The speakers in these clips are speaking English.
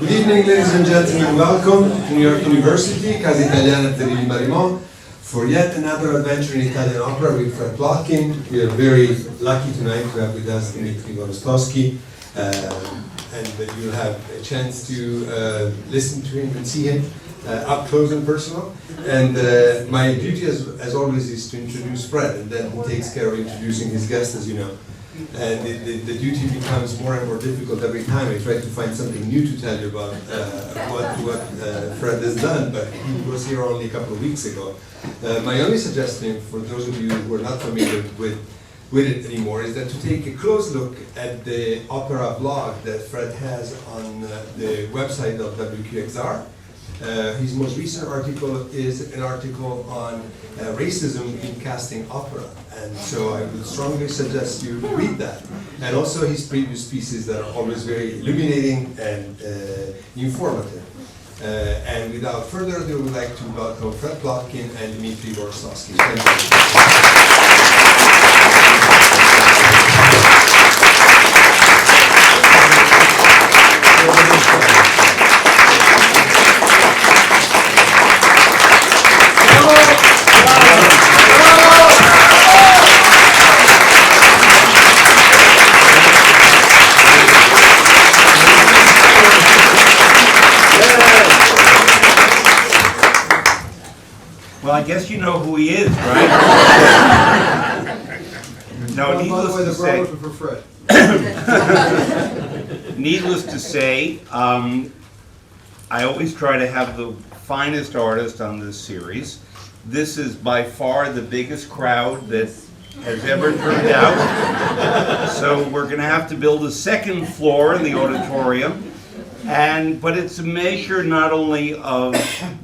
Good evening, ladies and gentlemen. Welcome to New York University, Casa Italiana di Marimont, for yet another adventure in Italian opera with Fred Plotkin. We are very lucky tonight to have with us Dmitri Hvorostovsky, and that you'll have a chance to listen to him and see him up close and personal. And my duty, as always, is to introduce Fred, and then he takes care of introducing his guest, as you know. And the duty becomes more and more difficult every time. I try to find something new to tell you about what Fred has done, but he was here only a couple of weeks ago. My only suggestion, for those of you who are not familiar with it anymore, is that to take a close look at the opera blog that Fred has on the website of WQXR. His most recent article is an article on racism in casting opera, and so I would strongly suggest you read that. And also his previous pieces that are always very illuminating and informative. And without further ado, I would like to welcome Fred Plotkin and Dmitri Hvorostovsky. Thank Well, I guess you know who he is, right? No, needless to say, I always try to have the finest artist on this series. This is by far the biggest crowd that has ever turned out. So we're going to have to build a second floor in the auditorium. But it's a measure not only of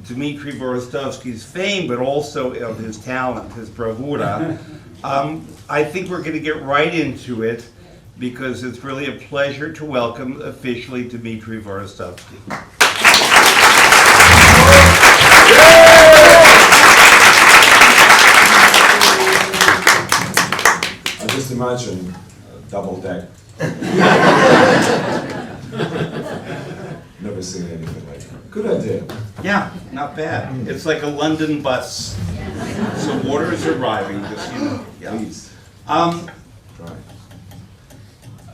Dmitri Hvorostovsky's fame, but also of his talent, his bravura. I think we're going to get right into it, because it's really a pleasure to welcome officially Dmitri Hvorostovsky. I just imagine double deck. Never seen anything like that. Good idea. Yeah, not bad. It's like a London bus. So water is arriving, just, you know. Yeah. Please. Right.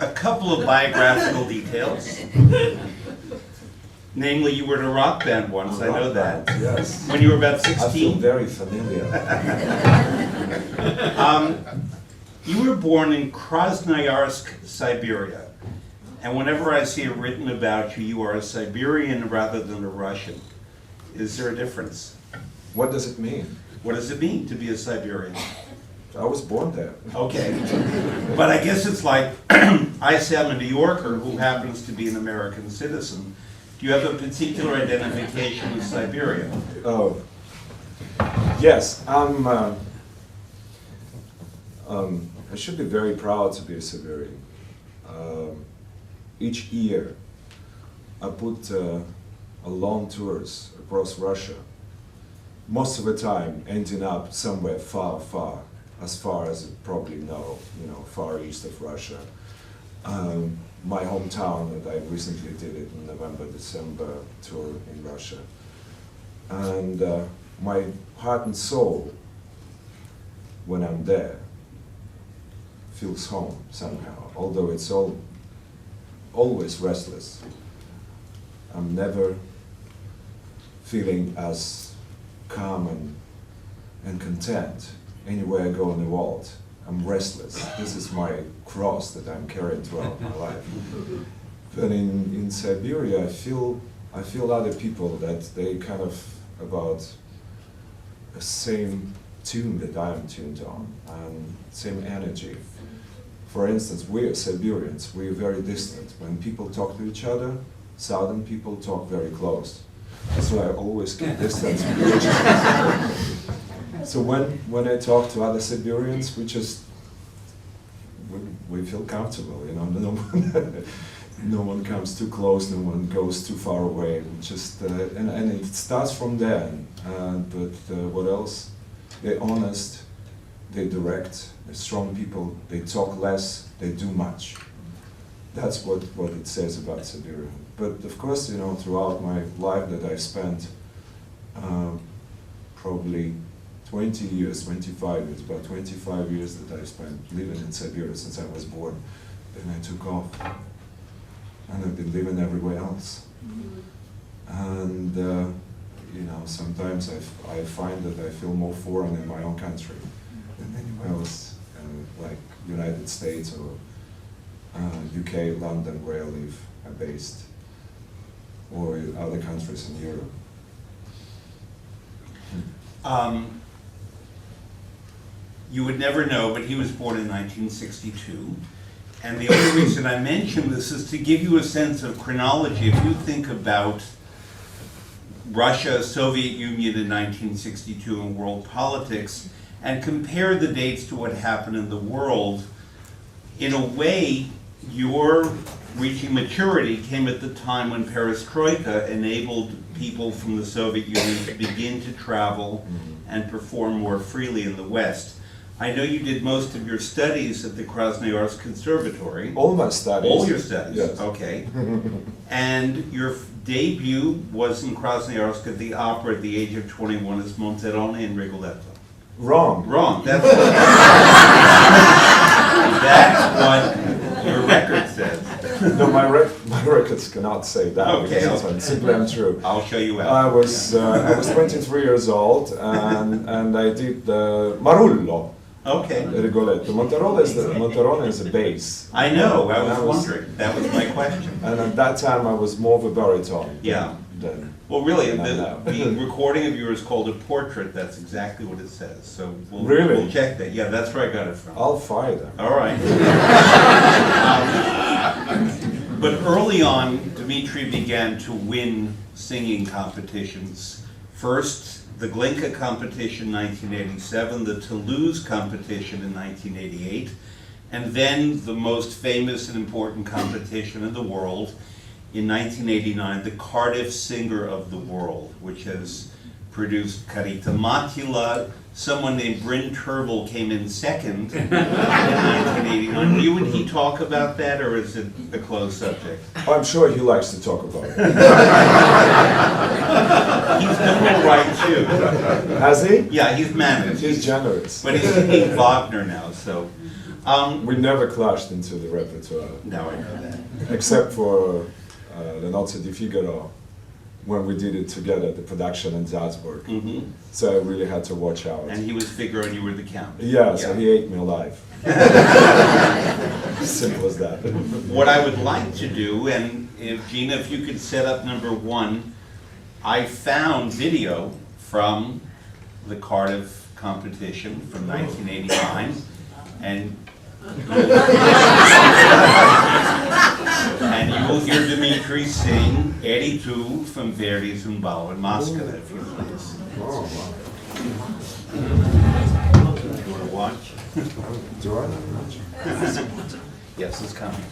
A couple of biographical details. Namely, you were in a rock band once, I know that. Yes. When you were about 16. I feel very familiar. You were born in Krasnoyarsk, Siberia. And whenever I see it written about you, you are a Siberian rather than a Russian. Is there a difference? What does it mean? What does it mean to be a Siberian? I was born there. Okay. But I guess it's like, I say I'm a New Yorker who happens to be an American citizen. Do you have a particular identification with Siberia? Oh, yes. I should be very proud to be a Siberian. Each year, I put long tours across Russia. Most of the time, ending up somewhere far, as far as you probably know, far east of Russia. My hometown, that I recently did it in November, December tour in Russia. And my heart and soul, when I'm there, feels home somehow, although it's always restless. I'm never feeling as calm and content anywhere I go in the world. I'm restless. This is my cross that I'm carrying throughout my life. But in Siberia, I feel other people that they kind of about the same tune that I am tuned on, and same energy. For instance, we are Siberians, we are very distant. When people talk to each other, southern people talk very close. That's why I always keep distance with each other. So when I talk to other Siberians, we feel comfortable, no one comes too close, no one goes too far away. And it starts from there. But what else? They're honest, they're direct, they're strong people, they talk less, they do much. That's what it says about Siberia. But of course, you know, throughout my life that I've spent, probably 20 years, 25 years, about 25 years that I've spent living in Siberia since I was born. Then I took off. And I've been living everywhere else. And, you know, sometimes I find that I feel more foreign in my own country than anywhere else, like United States or UK, London, where I live, I'm based, or other countries in Europe. You would never know, but he was born in 1962. And the only reason I mention this is to give you a sense of chronology. If you think about Russia, Soviet Union in 1962 and world politics, and compare the dates to what happened in the world, in a way, your reaching maturity came at the time when perestroika enabled people from the Soviet Union to begin to travel and perform more freely in the West. I know you did most of your studies at the Krasnoyarsk Conservatory. All my studies. All your studies, yes. Okay. And your debut was in Krasnoyarsk at the opera at the age of 21 as Monterone in Rigoletto. Wrong. Wrong. That's what, that's what your record says. No, my records cannot say that. Okay, Because okay. it's simply untrue. I'll show you out. I was 23 years old, and I did Marullo. Okay. Rigoletto. Monterone is a bass. I know, I And was wondering. That was my question. And at that time I was more of a baritone. Yeah. Than Well, really, than now. the recording of yours called a portrait. That's exactly what it says. So we'll, Really? we'll check that. Yeah, that's where I got it from. I'll fire them. All right. But early on, Dmitri began to win singing competitions. First, the Glinka competition in 1987, the Toulouse competition in 1988, and then the most famous and important competition in the world in 1989, the Cardiff Singer of the World, which has produced Carita Matila. Someone named Bryn Tervel came in second in 1989. You and he talk about that, or is it a closed subject? I'm sure he likes to talk about it. He's done all right too. Has he? Yeah, he's managed. He's generous. But he's singing Wagner now, so. We never clashed into the repertoire, Now I know that. except for the Nozze di Figaro, when we did it together, the production in Salzburg. Mhm. So I really had to watch out. And he was Figaro and you were the Count. Yeah, so he ate me alive. Simple as that. What I would like to do, and if Gina, if you could set up number one, I found video from the Cardiff competition from 1989, and you will hear Dmitri sing Eri Tu from Verdi's Un Ballo in Moscow, if you please. You want to watch? Do I not watch? Yes, it's coming.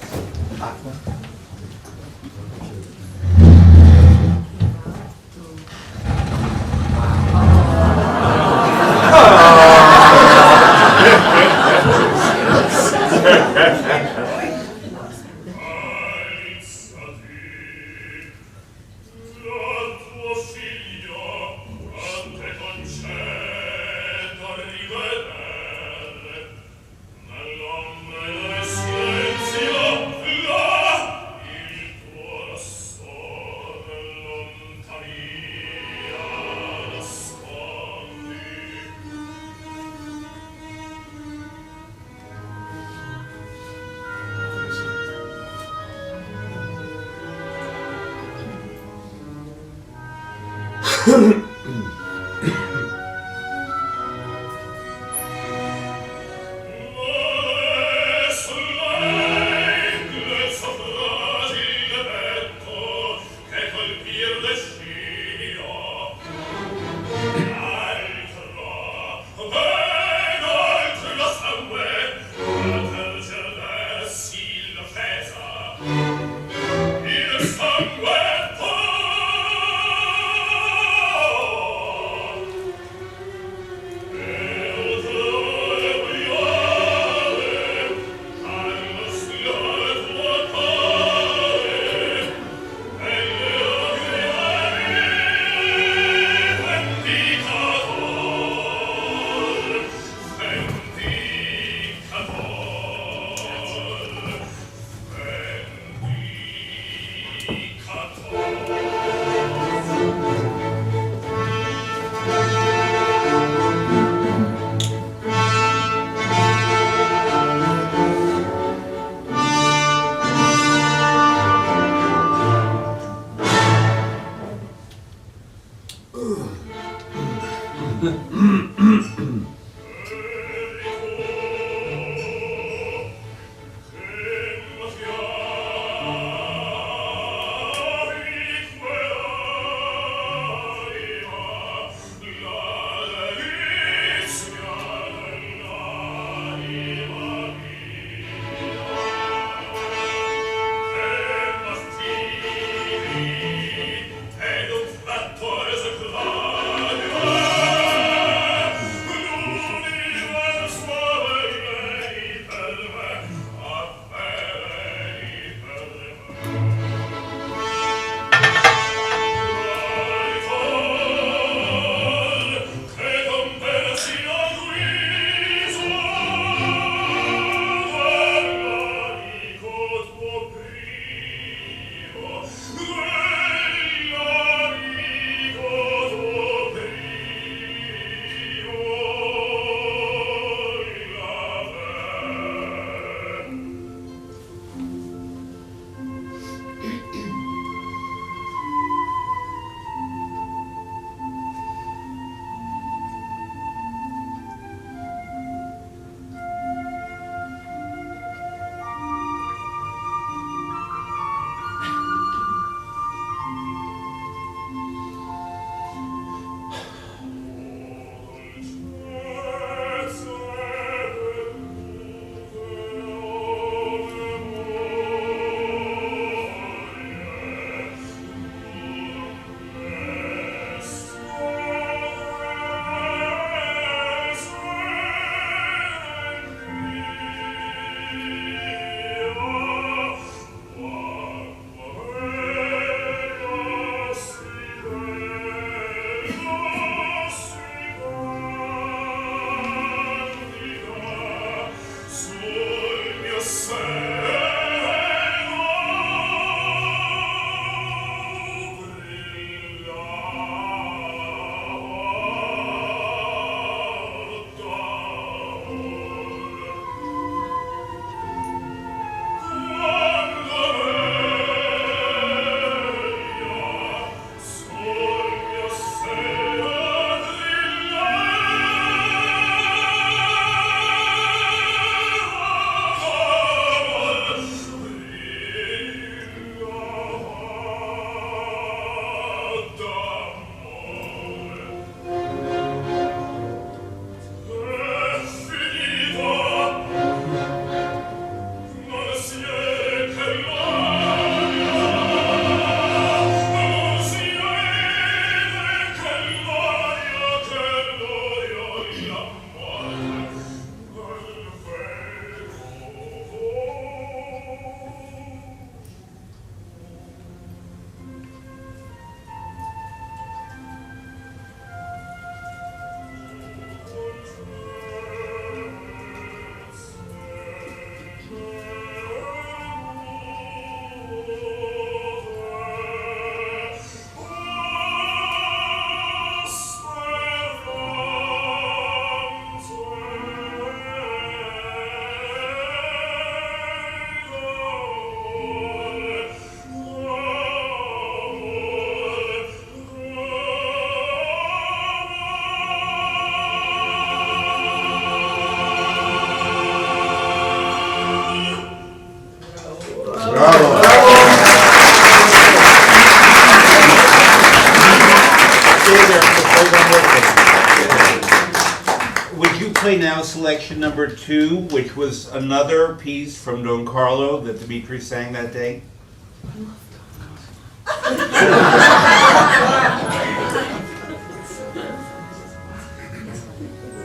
Would you play now selection number 2, which was another piece from Don Carlo that Dmitri sang that day?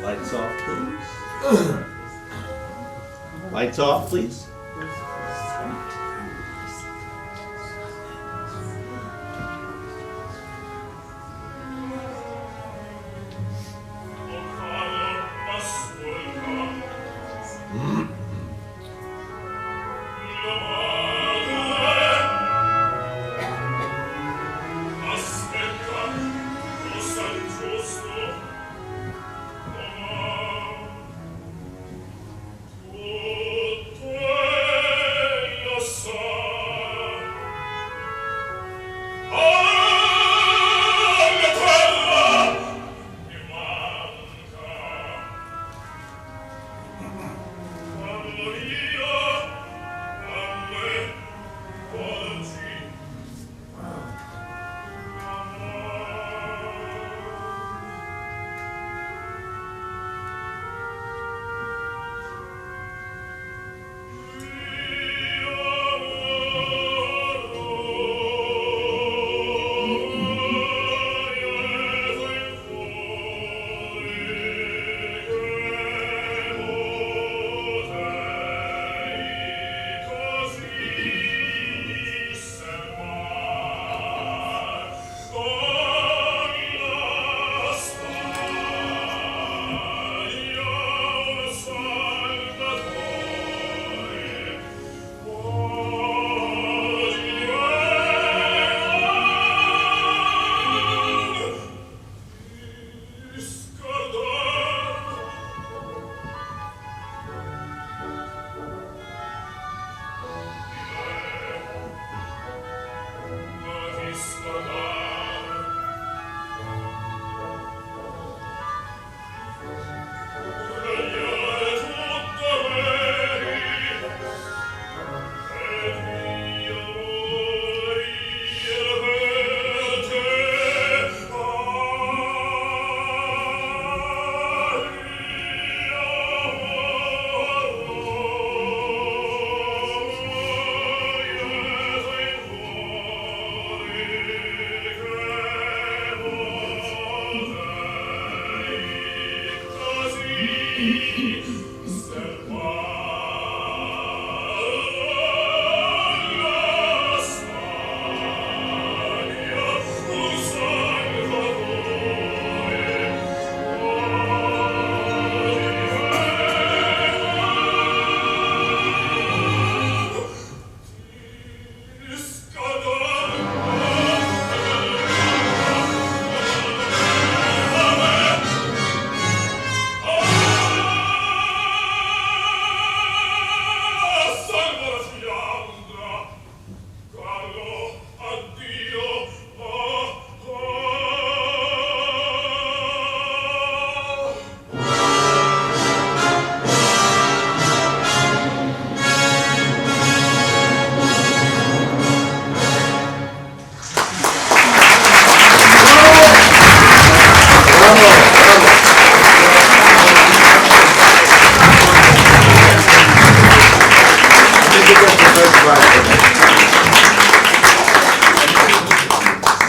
Lights off, please. Lights off, please.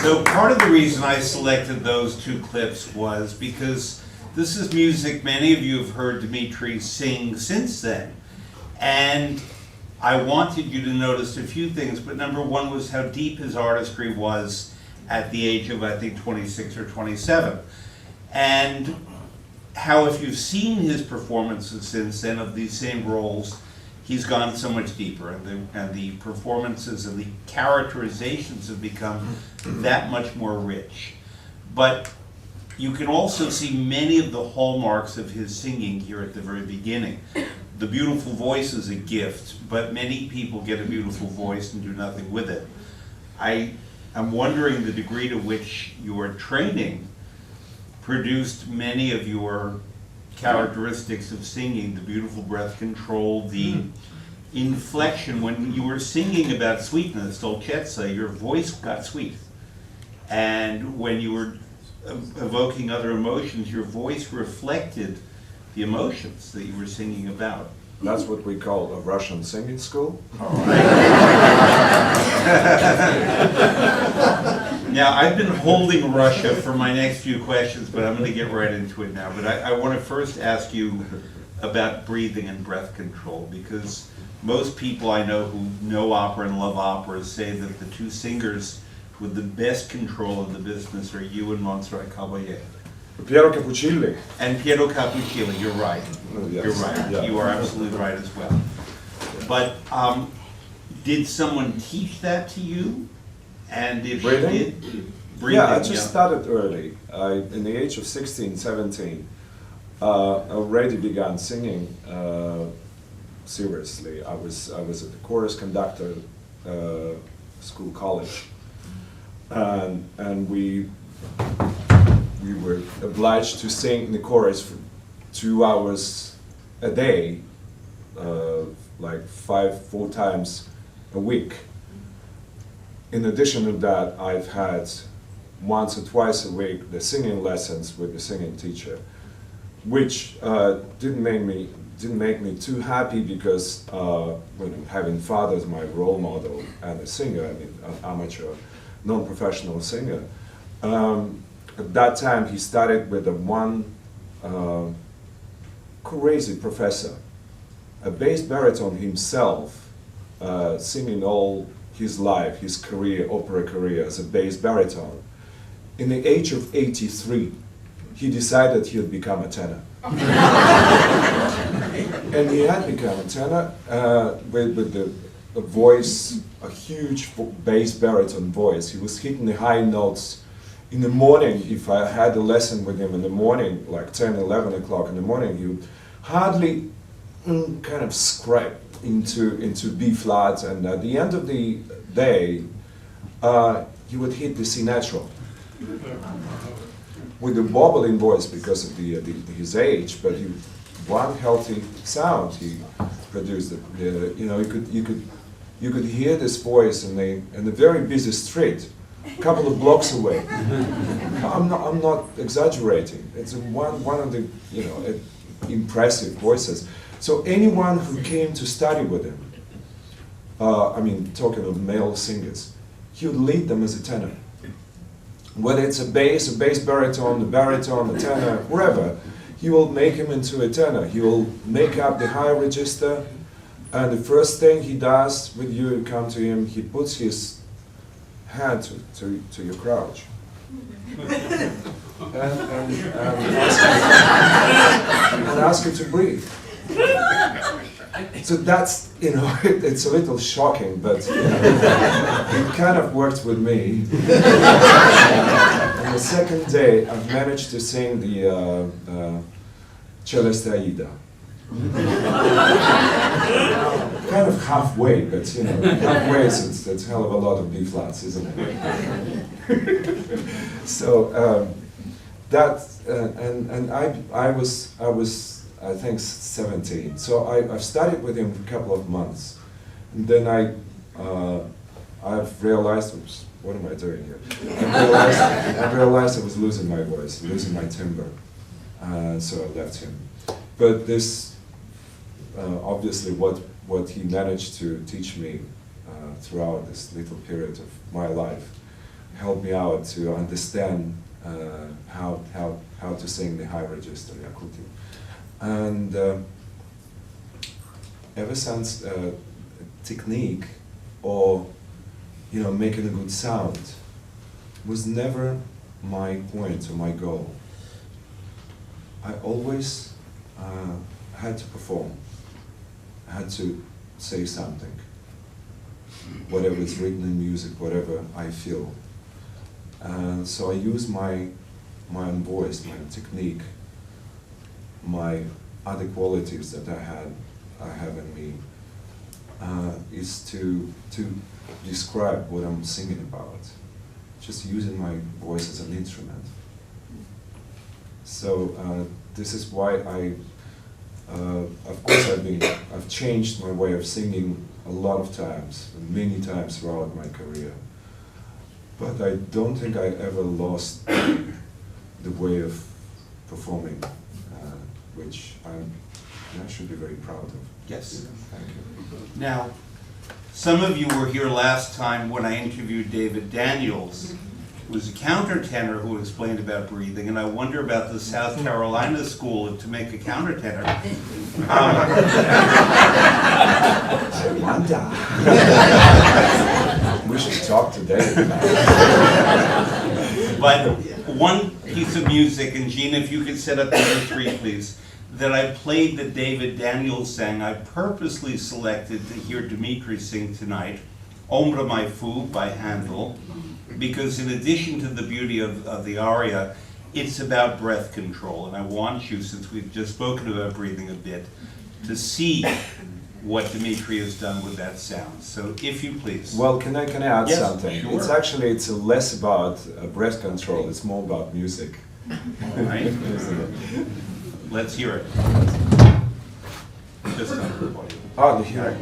So part of the reason I selected those 2 clips was because this is music many of you have heard Dmitri sing since then. And I wanted you to notice a few things, but number 1 was how deep his artistry was at the age of, I think, 26 or 27. And how if you've seen his performances since then of these same roles, he's gone so much deeper, and the performances and the characterizations have become that much more rich. But you can also see many of the hallmarks of his singing here at the very beginning. The beautiful voice is a gift, but many people get a beautiful voice and do nothing with it. I'm wondering the degree to which your training produced many of your characteristics of singing, the beautiful breath control, the inflection, when you were singing about sweetness, dolcezza, your voice got sweet. And when you were evoking other emotions, your voice reflected the emotions that you were singing about. That's what we call a Russian singing school. Now, I've been holding Russia for my next few questions, but I'm going to get right into it now. But I want to first ask you about breathing and breath control, because most people I know who know opera and love opera say that the two singers with the best control of the business are you and Montserrat Caballé. Piero Capuccilli. And Piero Capuccilli, you're right. Oh, yes. You're right. Yeah. You are absolutely right as well. But did someone teach that to you? And if Breathing? she did, breathing, Yeah, I just started early. In the age of 16, 17, I already began singing seriously. I was at the chorus conductor school college, and we were obliged to sing in the chorus for 2 hours a day, like 4 times a week. In addition to that, I've had once or twice a week the singing lessons with the singing teacher, which didn't make me too happy, because having father as my role model and a singer, I mean an amateur, non-professional singer. At that time, he started with one crazy professor, a bass baritone himself, singing all his life, his career, opera career as a bass baritone. In the age of 83, he decided he'd become a tenor. And he had become a tenor with a voice, a huge bass baritone voice. He was hitting the high notes. In the morning, if I had a lesson with him in the morning, like 10, 11 o'clock in the morning, he would hardly kind of scrape into B flat, and at the end of the day, he would hit the C natural with a wobbling voice because of his age, but one healthy sound he produced. You could hear this voice in a very busy street, a couple of blocks away. I'm not exaggerating. It's one of the impressive voices. So anyone who came to study with him, I mean, talking of male singers, he would lead them as a tenor. Whether it's a bass baritone, the tenor, wherever, he will make him into a tenor. He will make up the high register, and the first thing he does with you come to him, he puts his hand to your crotch. and ask you to breathe. So that's, it's a little shocking, but it kind of worked with me. On the second day, I've managed to sing the Celeste Aida. Kind of halfway, but halfway is it's a hell of a lot of B flats, isn't it? So I was I think 17. So I've studied with him for a couple of months, and then I've realized, oops, what am I doing here? I realized I was losing my voice, losing my timbre, so I left him. But this, obviously, what he managed to teach me throughout this little period of my life helped me out to understand how to sing the high register, yakuti. And ever since, technique or making a good sound was never my point or my goal. I always had to perform. I had to say something, whatever is written in music, whatever I feel. So I use my own voice, my technique, my other qualities that I have in me, is to describe what I'm singing about, just using my voice as an instrument. So this is why I Of course, I've changed my way of singing a lot of times, many times throughout my career. But I don't think I ever lost the way of performing, which I should be very proud of. Yes. Thank you. Now, some of you were here last time when I interviewed David Daniels, who was a countertenor who explained about breathing, and I wonder about the South Carolina school to make a countertenor. I wonder. We should talk to David about it. But one piece of music, and Gina, if you could set up number 3, please, that I played that David Daniels sang, I purposely selected to hear Dmitri sing tonight, Ombre mai fu by Handel, because in addition to the beauty of the aria, it's about breath control. And I want you, since we've just spoken about breathing a bit, to see what Dmitri has done with that sound. So if you please. Well, can I add Yes, something? sure. It's less about breath control, it's more about music. All right? Let's hear it. Just on the volume. Oh, here.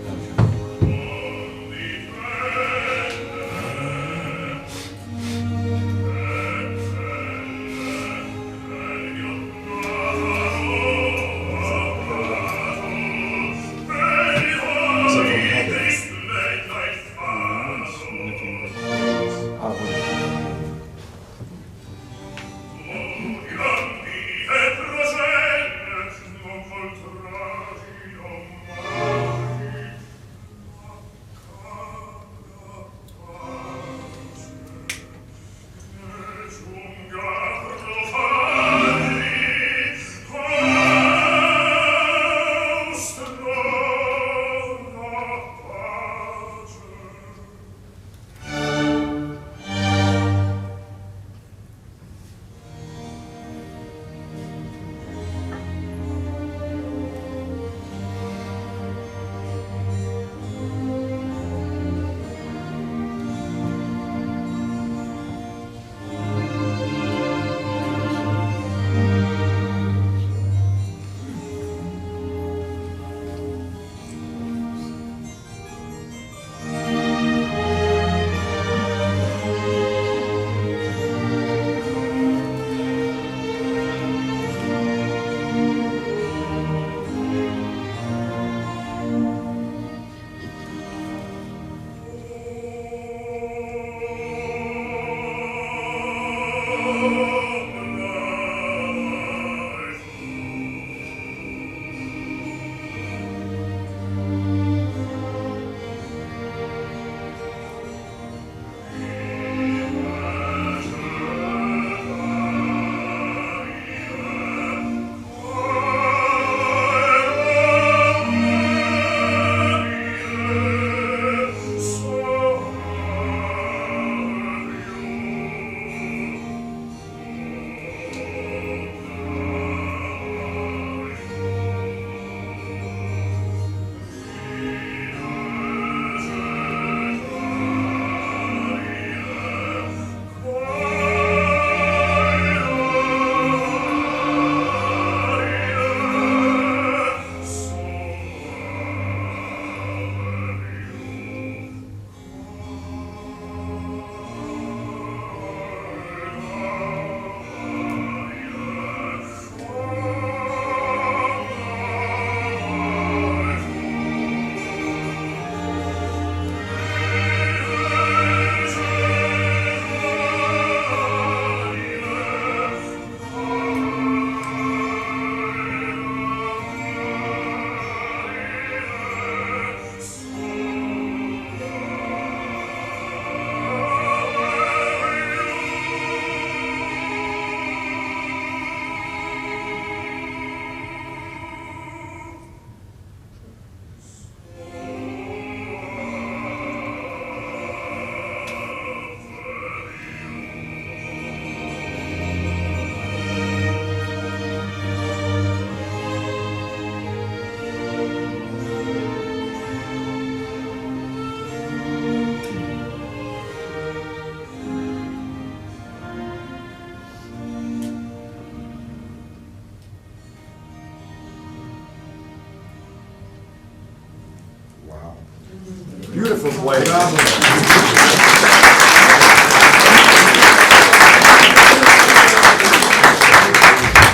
beautiful place.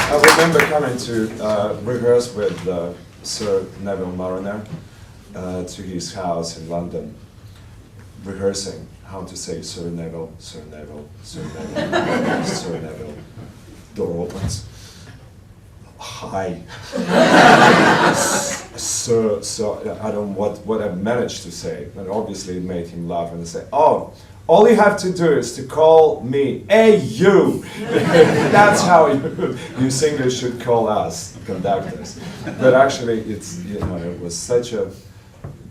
I remember coming to rehearse with Sir Neville Mariner to his house in London, rehearsing how to say Sir Neville, Sir Neville, Sir Neville, Sir Neville. Door opens. Hi. Sir, I don't know what I managed to say, but obviously it made him laugh and say, oh, all you have to do is to call me, hey you! That's how you singers should call us, conductors. But actually it's, you know, it was such a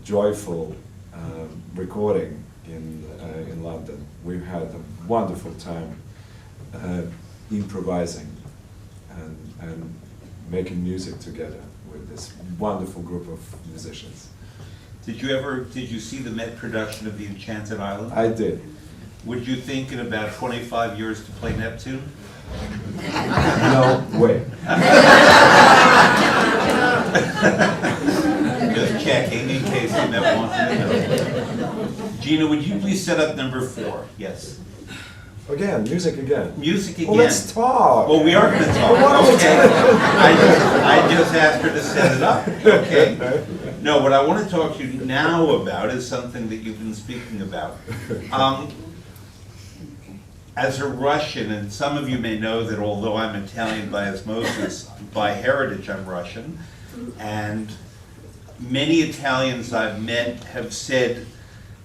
joyful recording in London. We had a wonderful time improvising and making music together with this wonderful group of musicians. Did you see the Met production of The Enchanted Island? I did. Would you think in about 25 years to play Neptune? No way. Just checking in case the Met wanted to know. Gina, would you please set up number 4? Yes. Again, music again. Music again. Well, let's talk. Well, we are going to talk. Well, what are we Okay. doing? I just asked her to set it up. Okay. No, what I want to talk to you now about is something that you've been speaking about. As a Russian, and some of you may know that although I'm Italian by osmosis, by heritage I'm Russian, and many Italians I've met have said,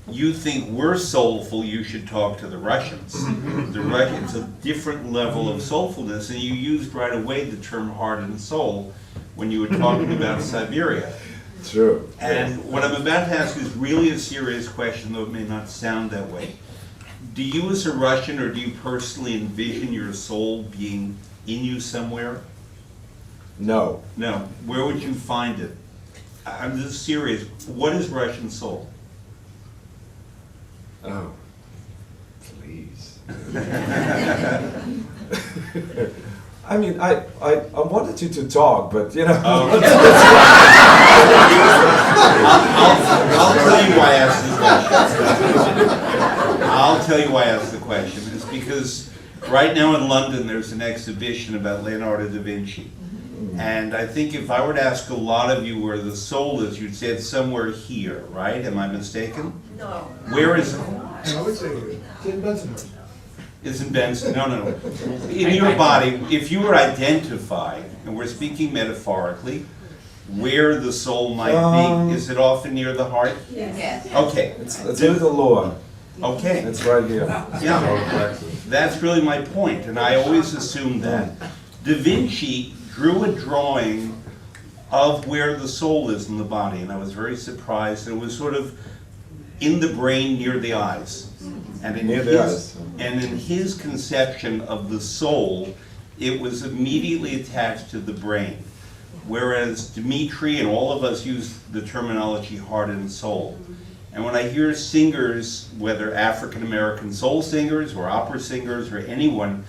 you think we're soulful, you should talk to the Russians. It's a different level of soulfulness, and you used right away the term heart and soul when you were talking about Siberia. True. And what I'm about to ask is really a serious question, though it may not sound that way. Do you as a Russian, or do you personally envision your soul being in you somewhere? No. No. Where would you find it? I'm just serious. What is Russian soul? Oh, please. I mean, I wanted you to talk, but you know. I'll tell you why I asked this question. I'll tell you why I asked the question. It's because right now in London there's an exhibition about Leonardo da Vinci. And I think if I were to ask a lot of you where the soul is, you'd say it's somewhere here, right? Am I mistaken? No. Where is it? I would say it's in Bensonhurst. It's in Benson. No. In your body, if you were identified, and we're speaking metaphorically, where the soul might be, is it often near the heart? Yes. Okay. It's in the lower. Okay. It's right here. Yeah. That's really my point, and I always assumed that. Da Vinci drew a drawing of where the soul is in the body, and I was very surprised. It was sort of in the brain near the eyes. And in his conception of the soul, it was immediately attached to the brain. Whereas Dmitri and all of us use the terminology heart and soul. And when I hear singers, whether African American soul singers or opera singers or anyone,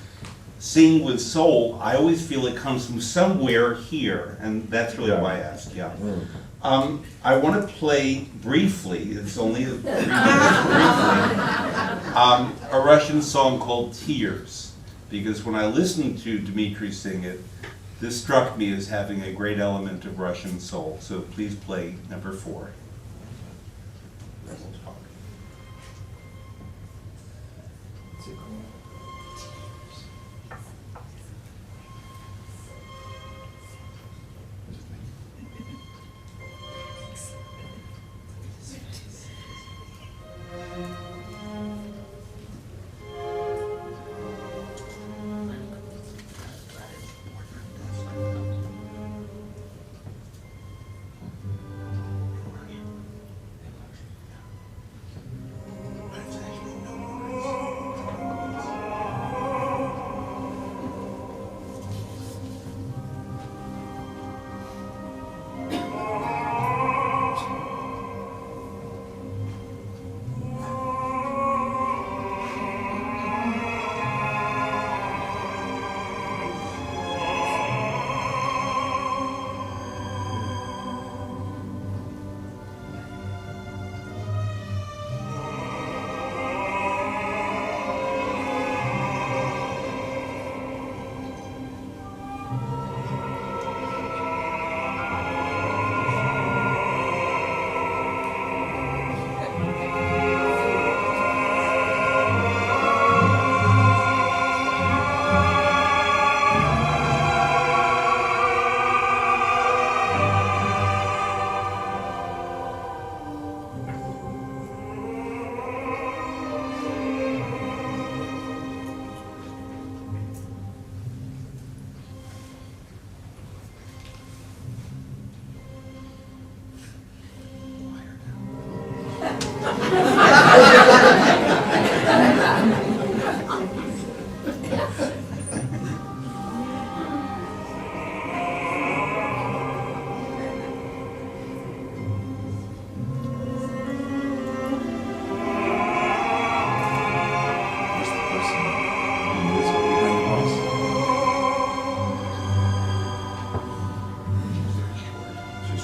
sing with soul, I always feel it comes from somewhere here, and that's really why I asked, yeah. I want to play briefly, it's only 3 minutes briefly, a Russian song called Tears, because when I listened to Dmitri sing it, this struck me as having a great element of Russian soul. So please play number 4.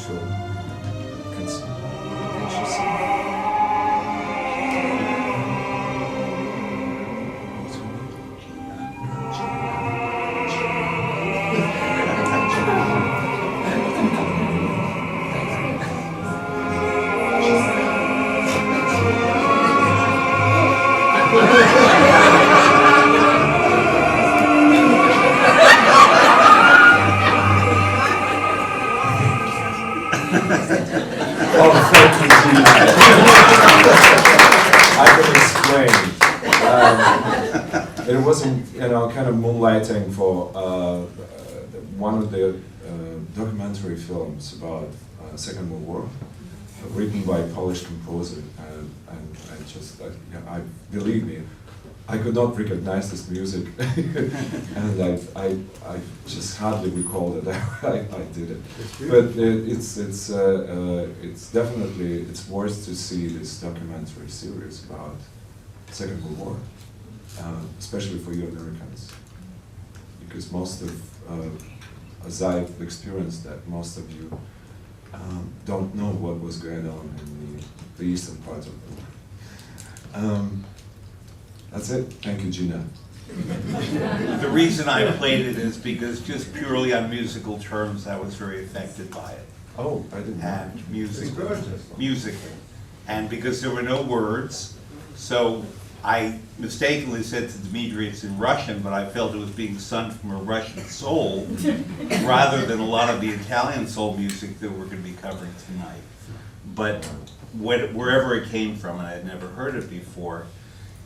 actual. Can she sing? Oh, thank you, Gina. I can explain. It wasn't, kind of moonlighting for one of the documentary films about Second World War, written by a Polish composer, and I just, believe me, I could not recognize this music, and I just hardly recall that I did it. But it's definitely worth to see this documentary series about Second World War, especially for you Americans, because most of, as I've experienced that, most of you don't know what was going on in the eastern part of the world. That's it. Thank you, Gina. The reason I played it is because just purely on musical terms, I was very affected by it. Oh, I didn't know. And It's gorgeous. musically. And because there were no words, so I mistakenly said to Dmitri it's in Russian, but I felt it was being sung from a Russian soul rather than a lot of the Italian soul music that we're going to be covering tonight. But wherever it came from, and I had never heard it before,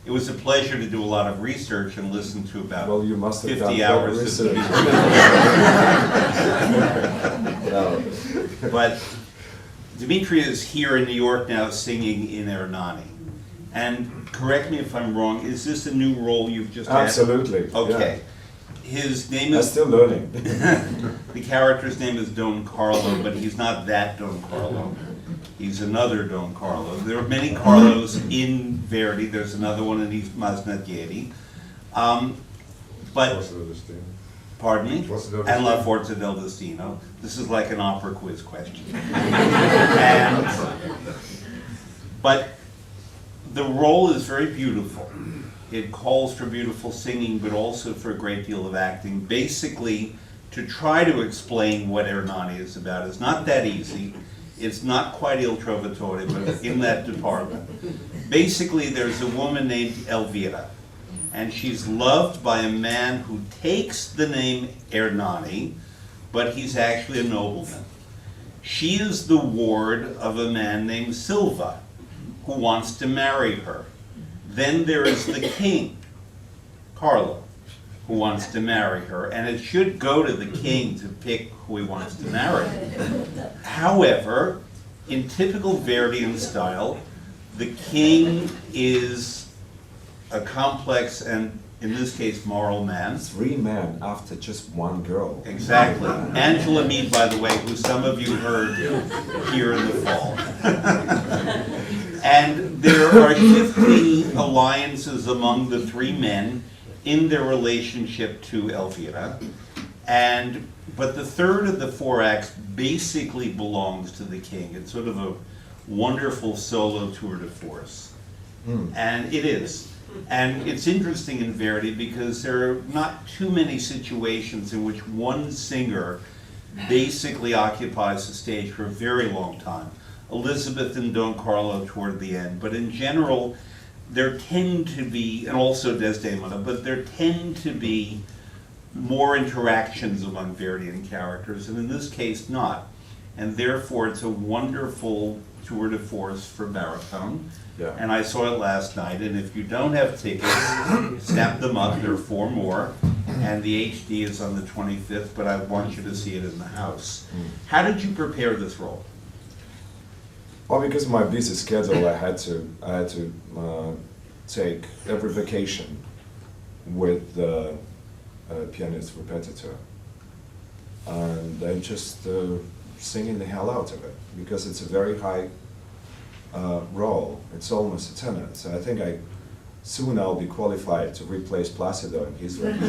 it was a pleasure to do a lot of research and listen to about Well, you must have 50 done hours research. of music. No. But Dmitri is here in New York now singing in Ernani. And correct me if I'm wrong, is this a new role you've just had? Absolutely. Okay. His name I'm is, still learning. the character's name is Don Carlo, but he's not that Don Carlo. He's another Don Carlo. There are many Carlos in Verdi. There's another one in Masnadieri. But, pardon me? And La Forza del Destino. This is like an opera quiz question. But the role is very beautiful. It calls for beautiful singing, but also for a great deal of acting. Basically, to try to explain what Ernani is about is not that easy. It's not quite Il Trovatore, but in that department. Basically, there's a woman named Elvira, and she's loved by a man who takes the name Ernani, but he's actually a nobleman. She is the ward of a man named Silva, who wants to marry her. Then there is the king, Carlo, who wants to marry her, and it should go to the king to pick who he wants to marry. However, in typical Verdian style, the king is a complex and, in this case, moral man. 3 men after just 1 girl. Exactly. Angela Mead, by the way, who some of you heard here in the fall. And there are 50 alliances among the 3 men in their relationship to Elvira. But the third of the 4 acts basically belongs to the king. It's sort of a wonderful solo tour de force. And it is. And it's interesting in Verdi because there are not too many situations in which one singer basically occupies the stage for a very long time. Elizabeth and Don Carlo toward the end, but in general, there tend to be, and also Desdemona, but there tend to be more interactions among Verdian characters, and in this case, not. And therefore, it's a wonderful tour de force for baritone. Yeah. And I saw it last night, and if you don't have tickets, snap them up. There are 4 more, and the HD is on the 25th, but I want you to see it in the house. How did you prepare this role? Well, because of my busy schedule, I had to take every vacation with the pianist repetitor, and I'm just singing the hell out of it because it's a very high role. It's almost a tenor, so I think soon I'll be qualified to replace Placido in his record.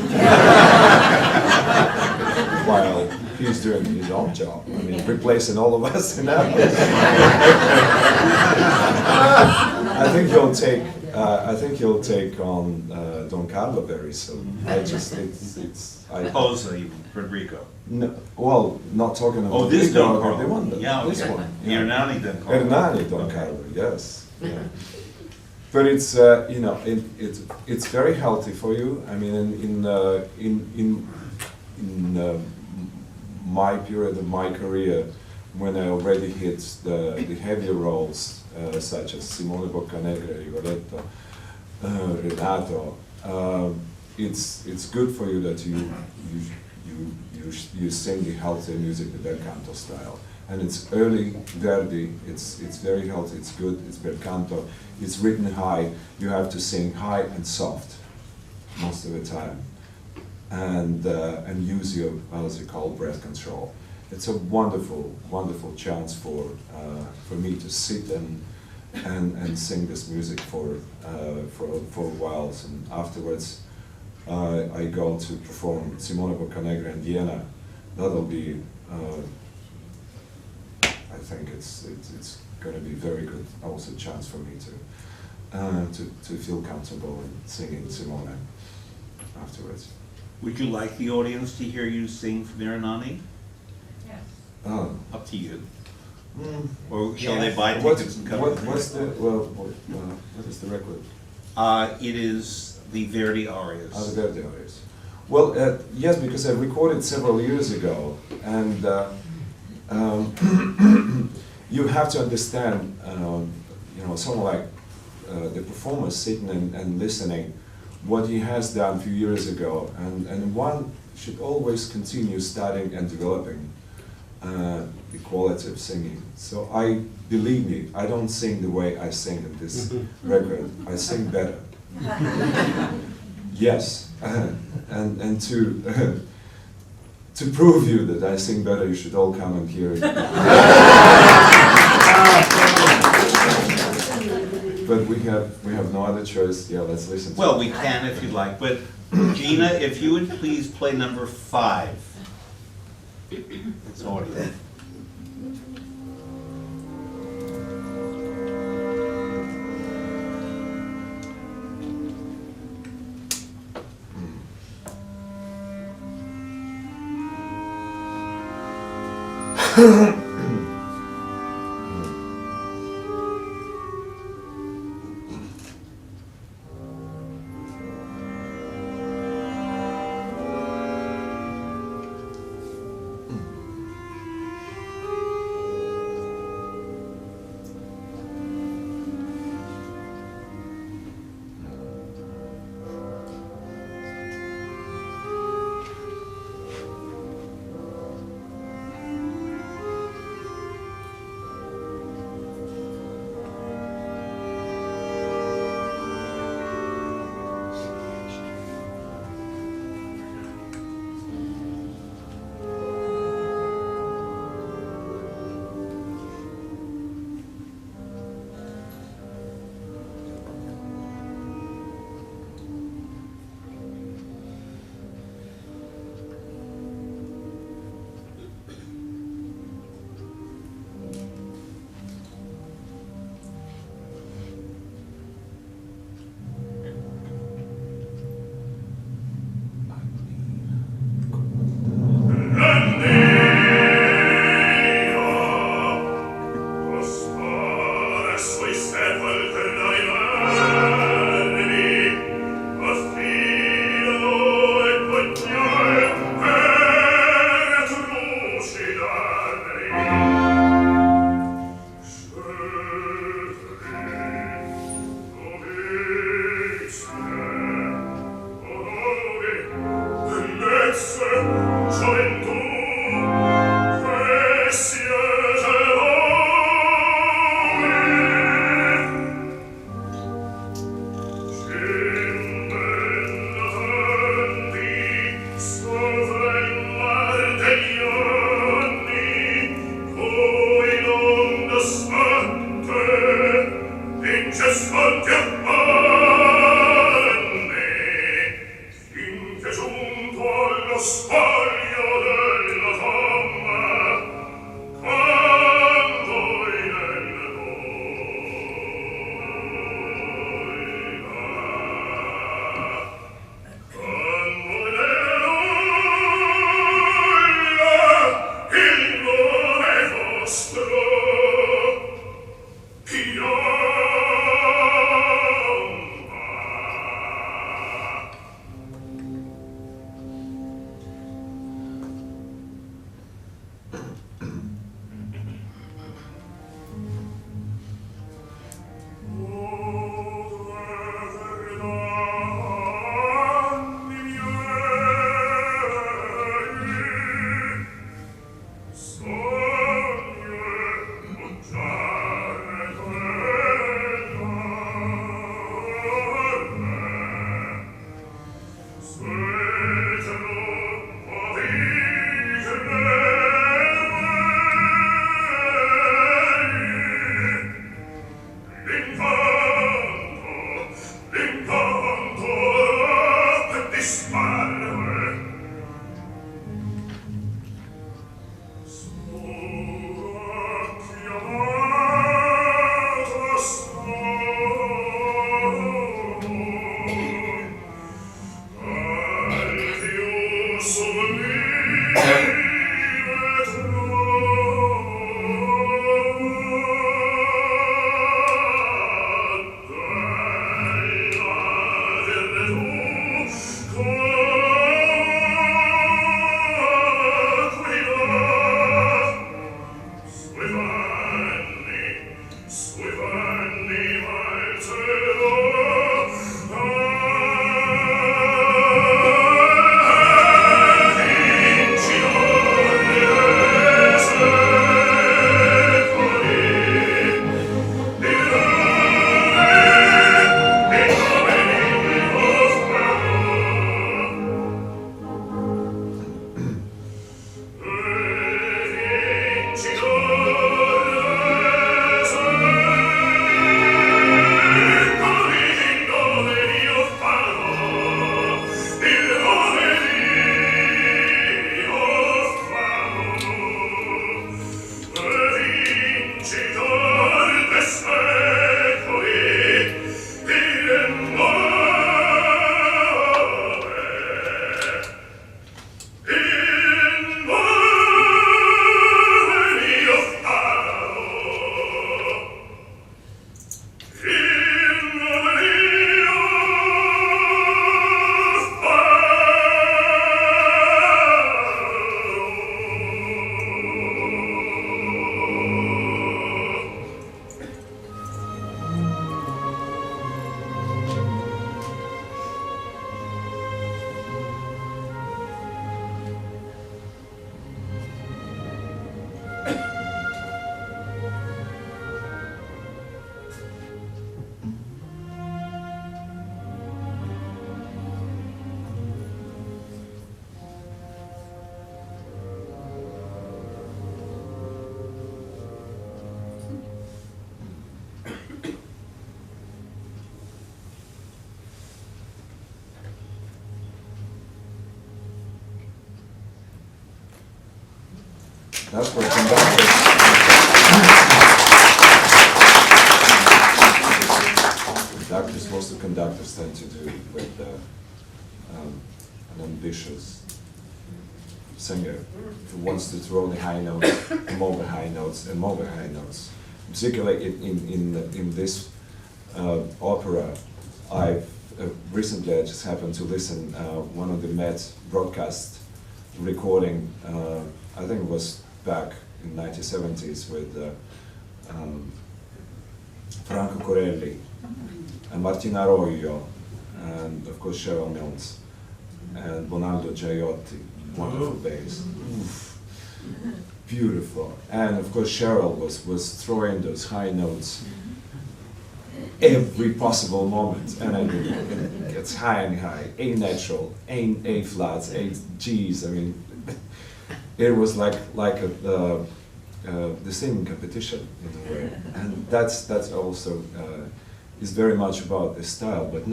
While he's doing his own job. I mean, replacing all of us in that. I think he'll take on Don Carlo very soon. Posa, even, Rodrigo. No, well, not talking about Oh, this Don Carlo. the one, Yeah, this okay. one. Hernani Don Carlo. Hernani Don Okay. Carlo, yes. Yeah. But it's you know it's very healthy for you. I mean, in my period of my career, when I already hit the heavier roles such as Simone Boccanegra, Rigoletto, Renato, it's good for you that you sing the healthy music, the bel canto style. And it's early Verdi, it's very healthy, it's good, it's bel canto, it's written high, you have to sing high and soft most of the time. And use your, as you call, breath control. It's a wonderful, wonderful chance for me to sit and sing this music for a while, and afterwards I go to perform Simone Boccanegra in Vienna. That'll be, I think it's going to be very good. Also, a chance for me to feel comfortable in singing Simone afterwards. Would you like the audience to hear you sing from Hernani? Yes. Up to you. Mm. Or shall they buy What tickets and come? is the record? It is the Verdi arias. The Verdi arias. Well, yes, because I recorded several years ago, and you have to understand, someone like the performer sitting and listening what he has done a few years ago, and one should always continue studying and developing the quality of singing. So believe me, I don't sing the way I sing in this record. I sing better. Yes, and to prove you that I sing better, you should all come and hear it. But we have no other choice. Yeah, let's listen. Well, we can if you'd like, but Gina, if you would please play number 5. It's audio. That's what conductors. Conductors, most of the conductors tend to do with an ambitious singer who wants to throw the high notes, more the high notes, and more the high notes. Particularly in this opera, I've recently I just happened to listen one of the Met broadcast recording. I think it was back in 1970s with Franco Corelli and Martina Arroyo, and of course Cheryl Milnes and Bonaldo Gioiotti, wonderful bass. Oof. Beautiful. And of course Cheryl was throwing those high notes every possible moment, and I mean, it gets high and high, A natural, A flats, A Gs. I mean, it was like the singing competition in a way, and that's also is very much about this style. But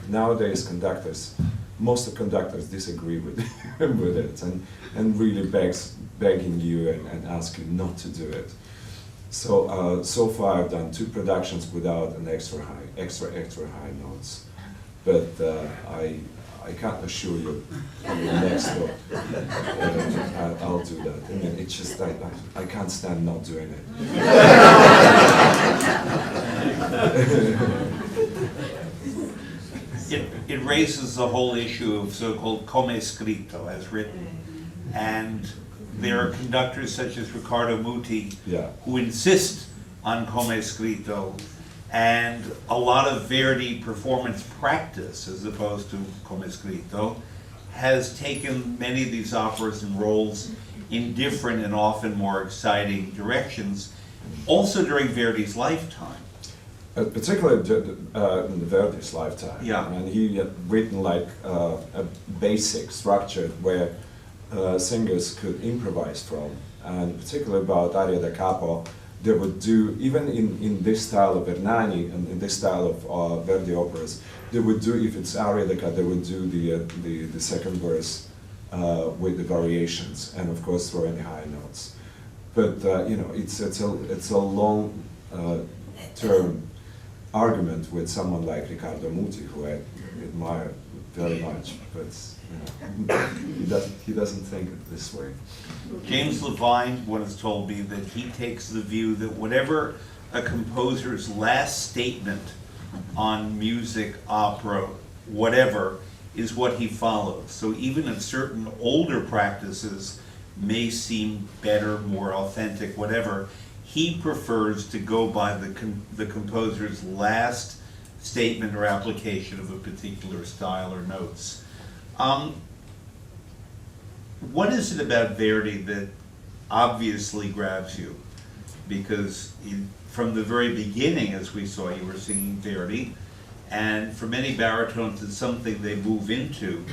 nowadays conductors, most of conductors disagree with with it, and really begging you and ask you not to do it. So so far I've done 2 productions without an extra high notes, but I can't assure you on the next one I'll do that. I mean, it's just I can't stand not doing it. It raises the whole issue of so-called come scritto, as written, and there are conductors such as Riccardo Muti who insist on come scritto, and a lot of Verdi performance practice, as opposed to come scritto, has taken many of these operas and roles in different and often more exciting directions, also during Verdi's lifetime. Particularly in Verdi's lifetime. Yeah. And he had written like a basic structure where singers could improvise from, and particularly about Aria da Capo, they would do, even in this style of Hernani and in this style of Verdi operas, they would do, if it's Aria da Capo, they would do the second verse with the variations, and of course throw in the high notes. But you know, it's a long term argument with someone like Riccardo Muti, who I admire very much, but you know, he doesn't think it this way. James Levine once told me that he takes the view that whatever a composer's last statement on music, opera, whatever, is what he follows. So even if certain older practices may seem better, more authentic, whatever, he prefers to go by the composer's last statement or application of a particular style or notes. What is it about Verdi that obviously grabs you? Because from the very beginning, as we saw, you were singing Verdi, and for many baritones it's something they move into,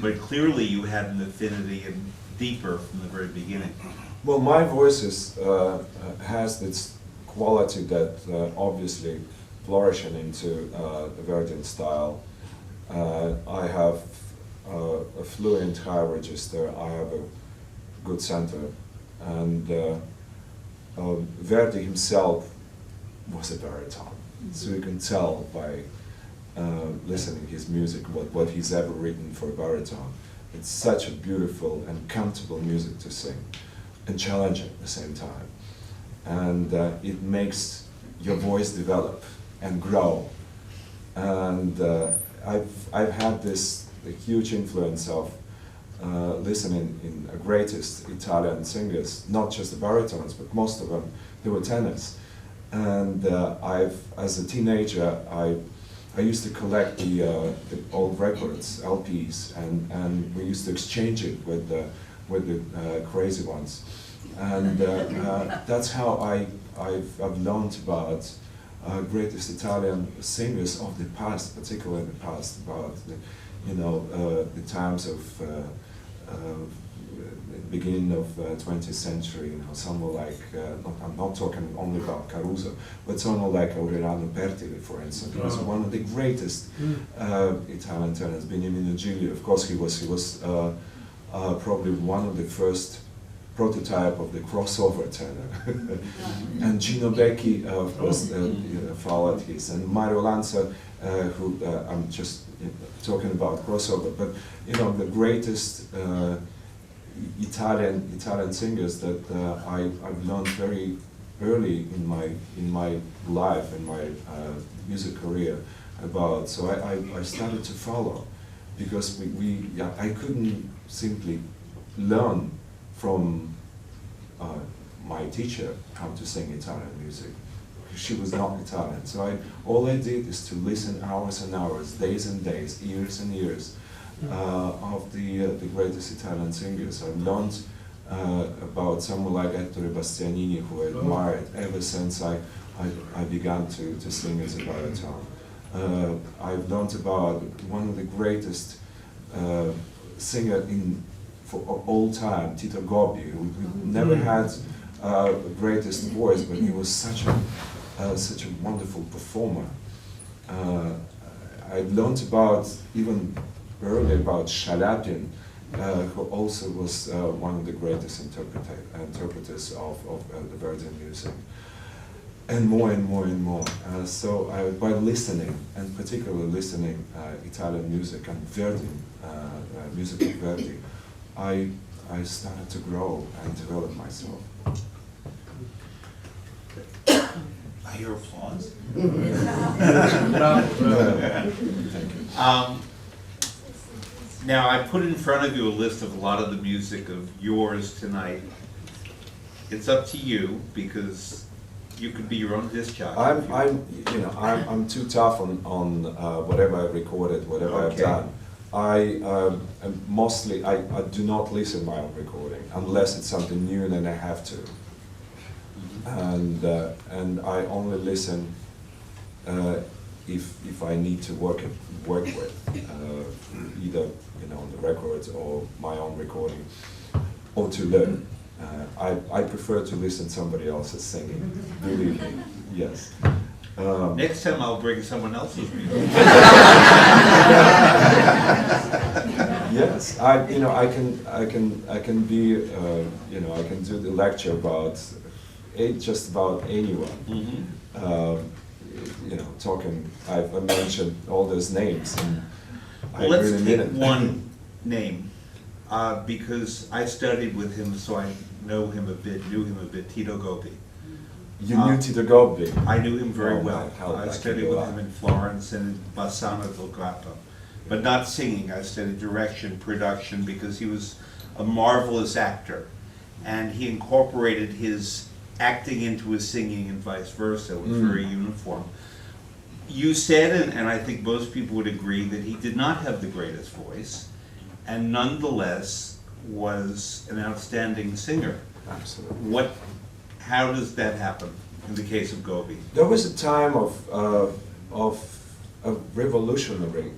but clearly you had an affinity and deeper from the very beginning. Well, my voice has this quality that obviously flourishing into the Verdian style. I have a fluent high register, I have a good center, and Verdi himself was a baritone, so you can tell by listening his music what he's ever written for baritone. It's such a beautiful and comfortable music to sing, and challenging at the same time, and it makes your voice develop and grow. And I've had this huge influence of listening in the greatest Italian singers, not just the baritones, but most of them, they were tenors. And as a teenager, I used to collect the old records, LPs, and we used to exchange it with the crazy ones. And that's how I've learned about greatest Italian singers of the past, particularly the past, about the times of the beginning of 20th century. Someone like I'm not talking only about Caruso, but someone like Aureliano Pertile, for instance. He was one of the greatest Italian tenors. Beniamino Gigli, of course, he was probably one of the first prototype of the crossover tenor. And Gino Becchi, of course, followed his, and Mario Lanza, who I'm just talking about crossover, but the greatest Italian singers that I've learned very early in my life, in my music career about. So I started to follow, because I couldn't simply learn from my teacher how to sing Italian music. She was not Italian, so all I did is to listen hours and hours, days and days, years and years of the greatest Italian singers. I learned about someone like Ettore Bastianini, who I admired ever since I began to sing as a baritone. I've learned about one of the greatest singer for all time, Tito Gobbi, who never had the greatest voice, but he was such a wonderful performer. I learned about, even earlier, about Shalapin, who also was one of the greatest interpreters of the Verdian music. And more and more and more. So by listening, and particularly listening Italian music and Verdi, music of Verdi, I started to grow and develop myself. I hear applause. Thank you. Now, I put in front of you a list of a lot of the music of yours tonight. It's up to you, because you could be your own disc jockey. I'm too tough on whatever I've recorded, whatever I've done. I do not listen my own recording unless it's something new and I have to. And I only listen if I need to work with either on the records or my own recording, or to learn. I prefer to listen to somebody else's singing. Believe me, yes. Next time I'll bring someone else's music. Yes, I can be I can do the lecture about just about anyone. Mm-hmm. Talking. I mentioned all those names, and Let's really mean take it. one name, because I studied with him, so I knew him a bit. Tito Gobbi. You knew Tito Gobbi. I knew him very Oh, well. man, how I lucky studied you with are. him in Florence and in Bassano del Grappa, but not singing. I studied direction, production, because he was a marvelous actor, and he incorporated his acting into his singing and vice versa. It was very uniform. You said, and I think most people would agree, that he did not have the greatest voice, and nonetheless was an outstanding singer. Absolutely. How does that happen in the case of Gobi? There was a time of revolutionary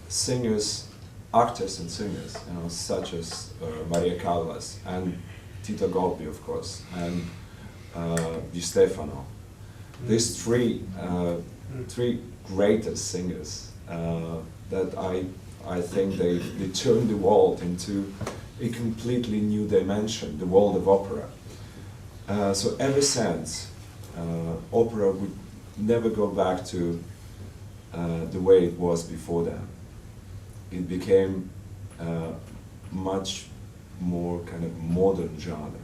singers, actors and singers, such as Maria Callas and Tito Gobi, of course, and Di Stefano. These three greatest singers that I think they turned the world into a completely new dimension, the world of opera. So ever since, opera would never go back to the way it was before that. It became much more kind of modern genre.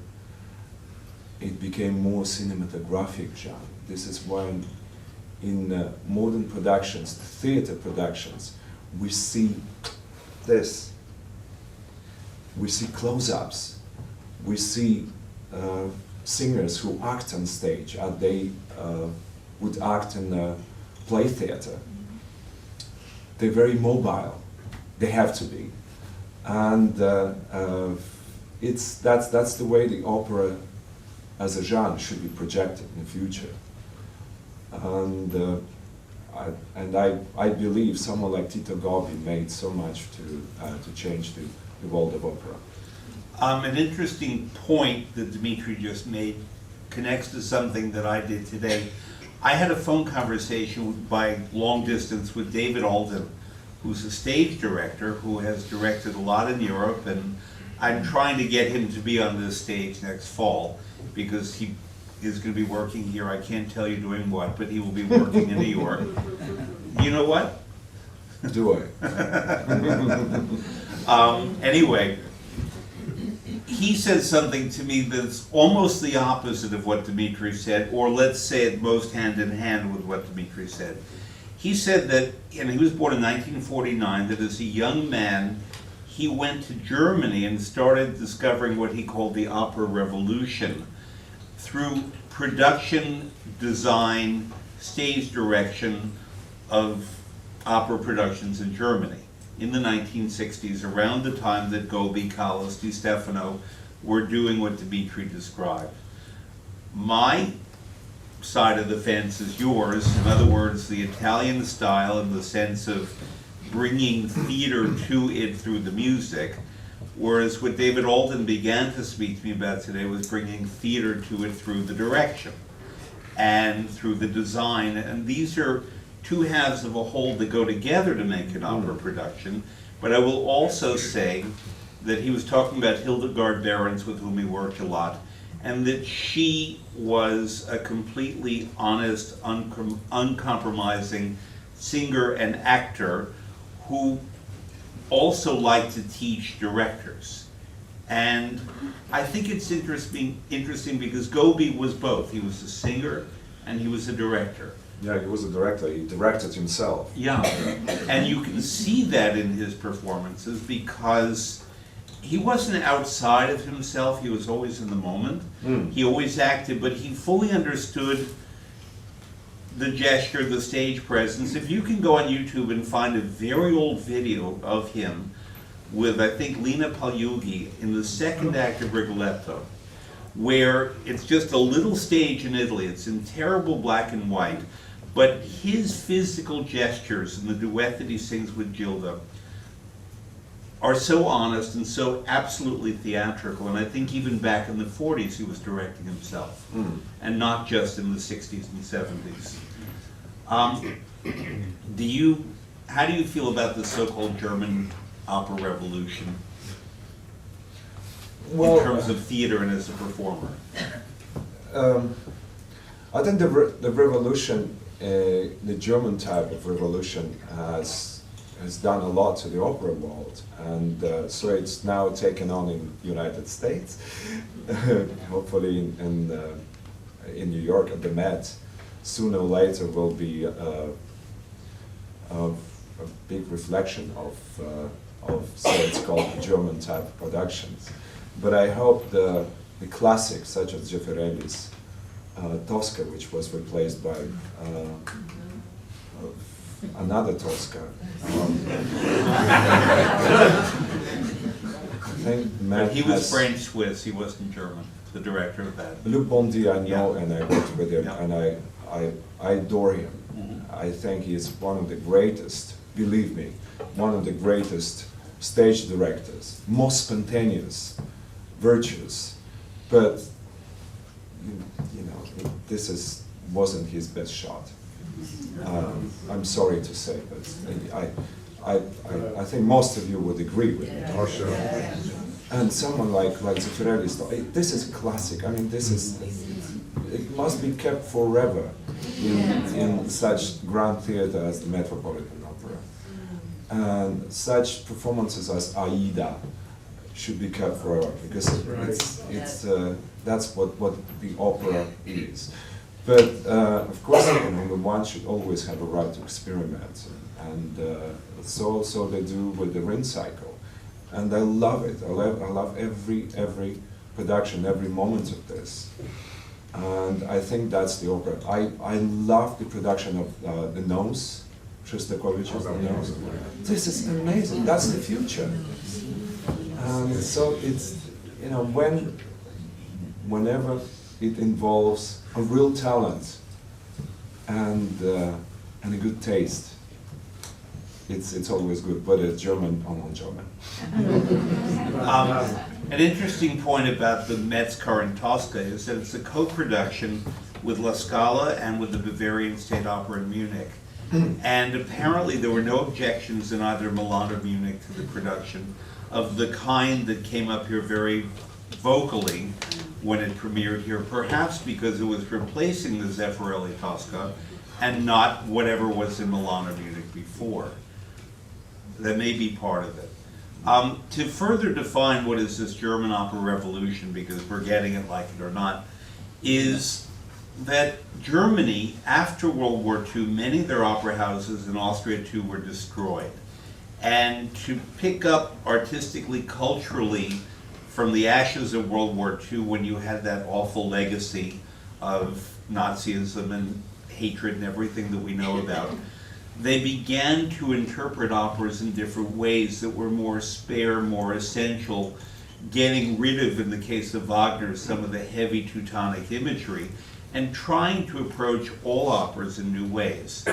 It became more cinematographic genre. This is when in modern productions, theater productions, we see this. We see close-ups. We see singers who act on stage as they would act in a play theater. They're very mobile. They have to be, and that's the way the opera as a genre should be projected in the future. And I believe someone like Tito Gobi made so much to change the world of opera. An interesting point that Dmitri just made connects to something that I did today. I had a phone conversation by long distance with David Alden, who's a stage director who has directed a lot in Europe, and I'm trying to get him to be on this stage next fall because he is going to be working here. I can't tell you doing what, but he will be working in New York. You know what? Do I? Anyway, he said something to me that's almost the opposite of what Dmitri said, or let's say it most hand in hand with what Dmitri said. He said that, and he was born in 1949, that as a young man, he went to Germany and started discovering what he called the opera revolution through production, design, stage direction of opera productions in Germany in the 1960s, around the time that Gobi, Callas, Di Stefano were doing what Dmitri described. My side of the fence is yours. In other words, the Italian style in the sense of bringing theater to it through the music, whereas what David Alden began to speak to me about today was bringing theater to it through the direction and through the design. And these are two halves of a whole that go together to make an opera production. But I will also say that he was talking about Hildegard Behrens, with whom he worked a lot, and that she was a completely honest, uncompromising singer and actor who also liked to teach directors. And I think it's interesting because Gobi was both. He was a singer and he was a director. Yeah, he was a director. He directed himself. Yeah, and you can see that in his performances because he wasn't outside of himself. He was always in the moment. He always acted, but he fully understood the gesture, the stage presence. If you can go on YouTube and find a very old video of him with, I think, Lina Pagliugi in the second act of Rigoletto, where it's just a little stage in Italy. It's in terrible black and white, but his physical gestures and the duet that he sings with Gilda are so honest and so absolutely theatrical. And I think even back in the 40s he was directing himself, and not just in the 60s and 70s. How do you feel about the so-called German opera revolution in terms of theater and as a performer? I think the revolution, the German type of revolution, has done a lot to the opera world, and so it's now taken on in the United States, hopefully in New York at the Met. Sooner or later will be a big reflection of so it's called German type productions. But I hope the the classics such as Zeffirelli's Tosca, which was replaced by another Tosca. I think Matt But he was has- French-Swiss, he wasn't German, the director of that. Luc Bondy I know, Yeah. and I worked with him, Yeah. and I adore him. Mhm. I think he is one of the greatest, believe me, one of the greatest stage directors, most spontaneous, virtuous, but you know, this wasn't his best shot. I'm sorry to say, but I think most of you would agree with me. Oh, sure. And someone like Zeffirelli's, this is classic. I mean, it must be kept forever in such grand theater as the Metropolitan Opera. And such performances as Aida should be kept forever, because that's what the opera is. But of course, one should always have a right to experiment, and so they do with the Ring cycle. And I love it. I love every production, every moment of this. And I think that's the opera. I love the production of The Nose, Shostakovich's The Nose. This is amazing. That's the future. And so it's, you know, whenever it involves a real talent and a good taste, it's always good, whether it's German or non-German. An interesting point about the Met's current Tosca is that it's a co-production with La Scala and with the Bavarian State Opera in Munich. And apparently there were no objections in either Milan or Munich to the production of the kind that came up here very vocally when it premiered here, perhaps because it was replacing the Zeffirelli Tosca and not whatever was in Milan or Munich before. That may be part of it. To further define what is this German opera revolution, because we're getting it like it or not, is that Germany, after World War II, many of their opera houses in Austria too were destroyed. And to pick up artistically, culturally, from the ashes of World War II, when you had that awful legacy of Nazism and hatred and everything that we know about, they began to interpret operas in different ways that were more spare, more essential, getting rid of, in the case of Wagner, some of the heavy Teutonic imagery, and trying to approach all operas in new ways.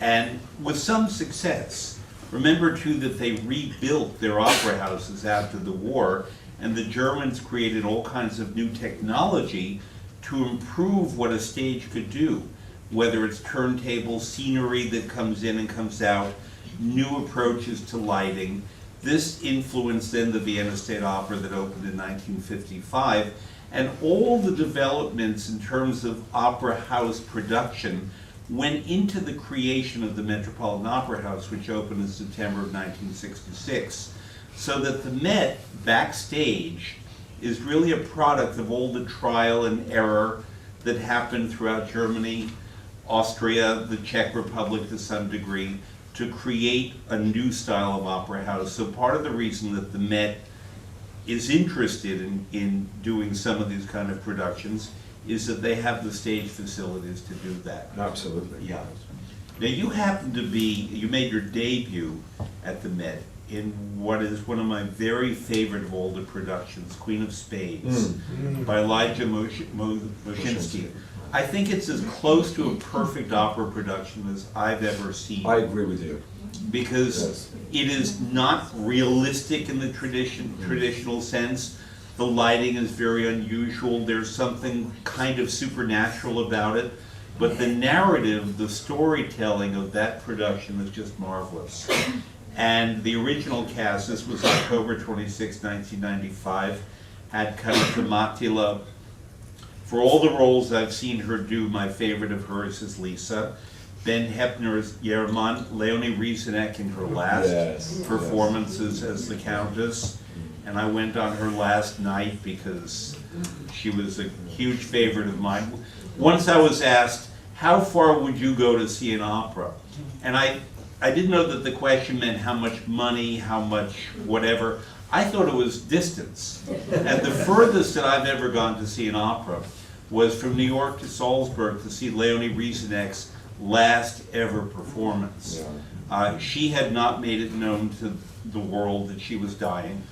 And with some success. Remember too that they rebuilt their opera houses after the war, and the Germans created all kinds of new technology to improve what a stage could do. Whether it's turntable, scenery that comes in and comes out, new approaches to lighting. This influenced then the Vienna State Opera that opened in 1955, and all the developments in terms of opera house production went into the creation of the Metropolitan Opera House, which opened in September of 1966. So that the Met, backstage, is really a product of all the trial and error that happened throughout Germany, Austria, the Czech Republic to some degree, to create a new style of opera house. So part of the reason that the Met is interested in doing some of these kind of productions is that they have the stage facilities to do that. Absolutely. Yeah. Now you happen to be, you made your debut at the Met in what is one of my very favorite of all the productions, Queen of Spades, by Elijah Moshinsky. I think it's as close to a perfect opera production as I've ever seen. I agree with you. Because it is not realistic in the traditional sense. The lighting is very unusual. There's something kind of supernatural about it. But the narrative, the storytelling of that production is just marvelous. And the original cast, this was October 26, 1995, had Kanata Mattila. For all the roles I've seen her do, my favorite of hers is Lisa. Ben Heppner's Yerman, Leonie Rieseneck in her last performances as the Countess. And I went on her last night because she was a huge favorite of mine. Once I was asked, how far would you go to see an opera? And I didn't know that the question meant how much money, how much whatever. I thought it was distance. And the furthest that I've ever gone to see an opera was from New York to Salzburg to see Leonie Riesenek's last ever performance. She had not made it known to the world that she was dying.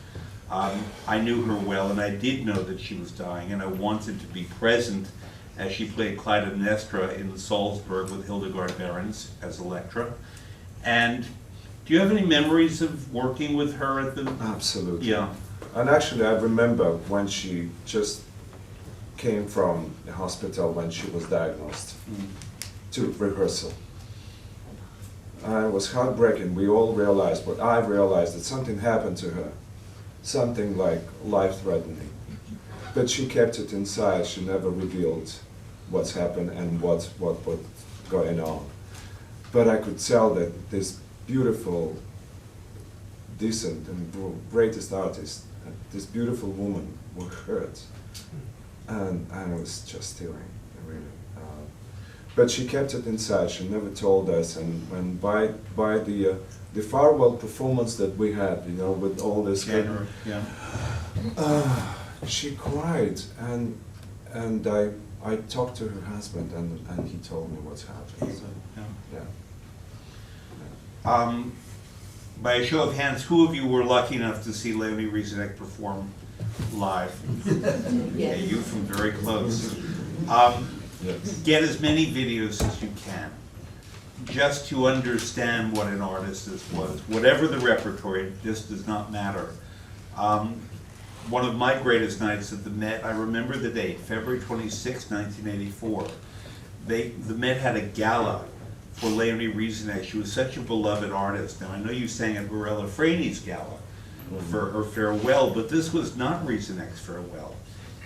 I knew her well, and I did know that she was dying, and I wanted to be present as she played Clytemnestra in Salzburg with Hildegard Behrens as Electra. And do you have any memories of working with her at the... Absolutely. Yeah. And actually, I remember when she just came from the hospital when she was diagnosed to rehearsal. And it was heartbreaking. We all realized, but I realized that something happened to her, something like life-threatening. But she kept it inside. She never revealed what's happened and what's going on. But I could tell that this beautiful, decent, and greatest artist, this beautiful woman, was hurt. And I was just tearing, really. But she kept it inside. She never told us. And by the farewell performance that we had, you know, with all this, January, yeah. She cried, and I talked to her husband, and he told me what's happened. So, yeah. By a show of hands, who of you were lucky enough to see Leonie Riesenek perform live? Yeah, you from very close. Yes. Get as many videos as you can, just to understand what an artist this was. Whatever the repertoire, it just does not matter. One of my greatest nights at the Met, I remember the date, February 26, 1984. The Met had a gala for Leonie Riesenek. She was such a beloved artist. Now, I know you sang at Varela Frani's gala for her farewell, but this was not Riesenek's farewell.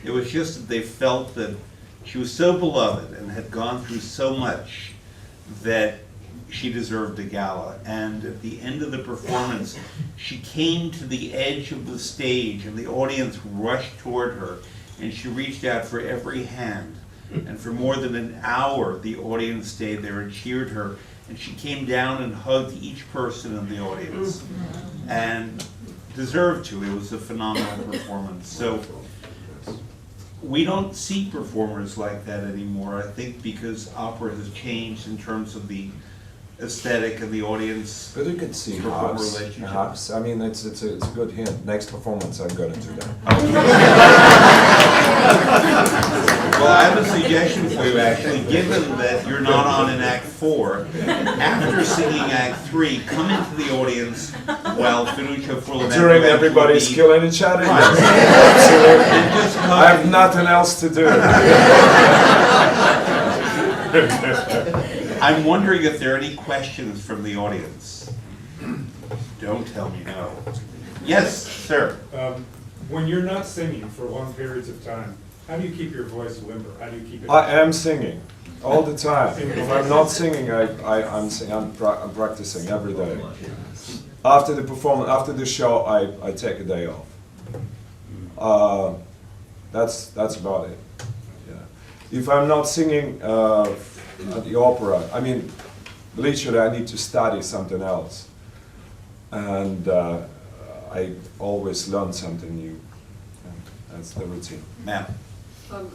It was just that they felt that she was so beloved and had gone through so much that she deserved a gala. And at the end of the performance, she came to the edge of the stage and the audience rushed toward her, and she reached out for every hand. And for more than an hour, the audience stayed there and cheered her. And she came down and hugged each person in the audience, and deserved to. It was a phenomenal performance. So we don't see performers like that anymore, I think, because opera has changed in terms of the aesthetic and the audience. But you can see performer hugs. relationship. Hugs. I mean, it's a good hint. Next performance, I'm going to do that. Well, I have a suggestion for you, actually. Given that you're not on in Act 4, after singing Act 3, come into the audience while Fiducia Furlan... During everybody's killing each other. Right. Absolutely. And just hug. I have nothing else to do. I'm wondering if there are any questions from the audience. Don't tell me no. Yes, sir. When you're not singing for long periods of time, how do you keep your voice limber? How do you keep it? I am singing all the time. If I'm not singing, I'm practicing every day. After the performance, after the show, I take a day off. That's about it. Yeah. If I'm not singing at the opera, I mean, literally, I need to study something else, and I always learn something new. That's the routine. Ma'am.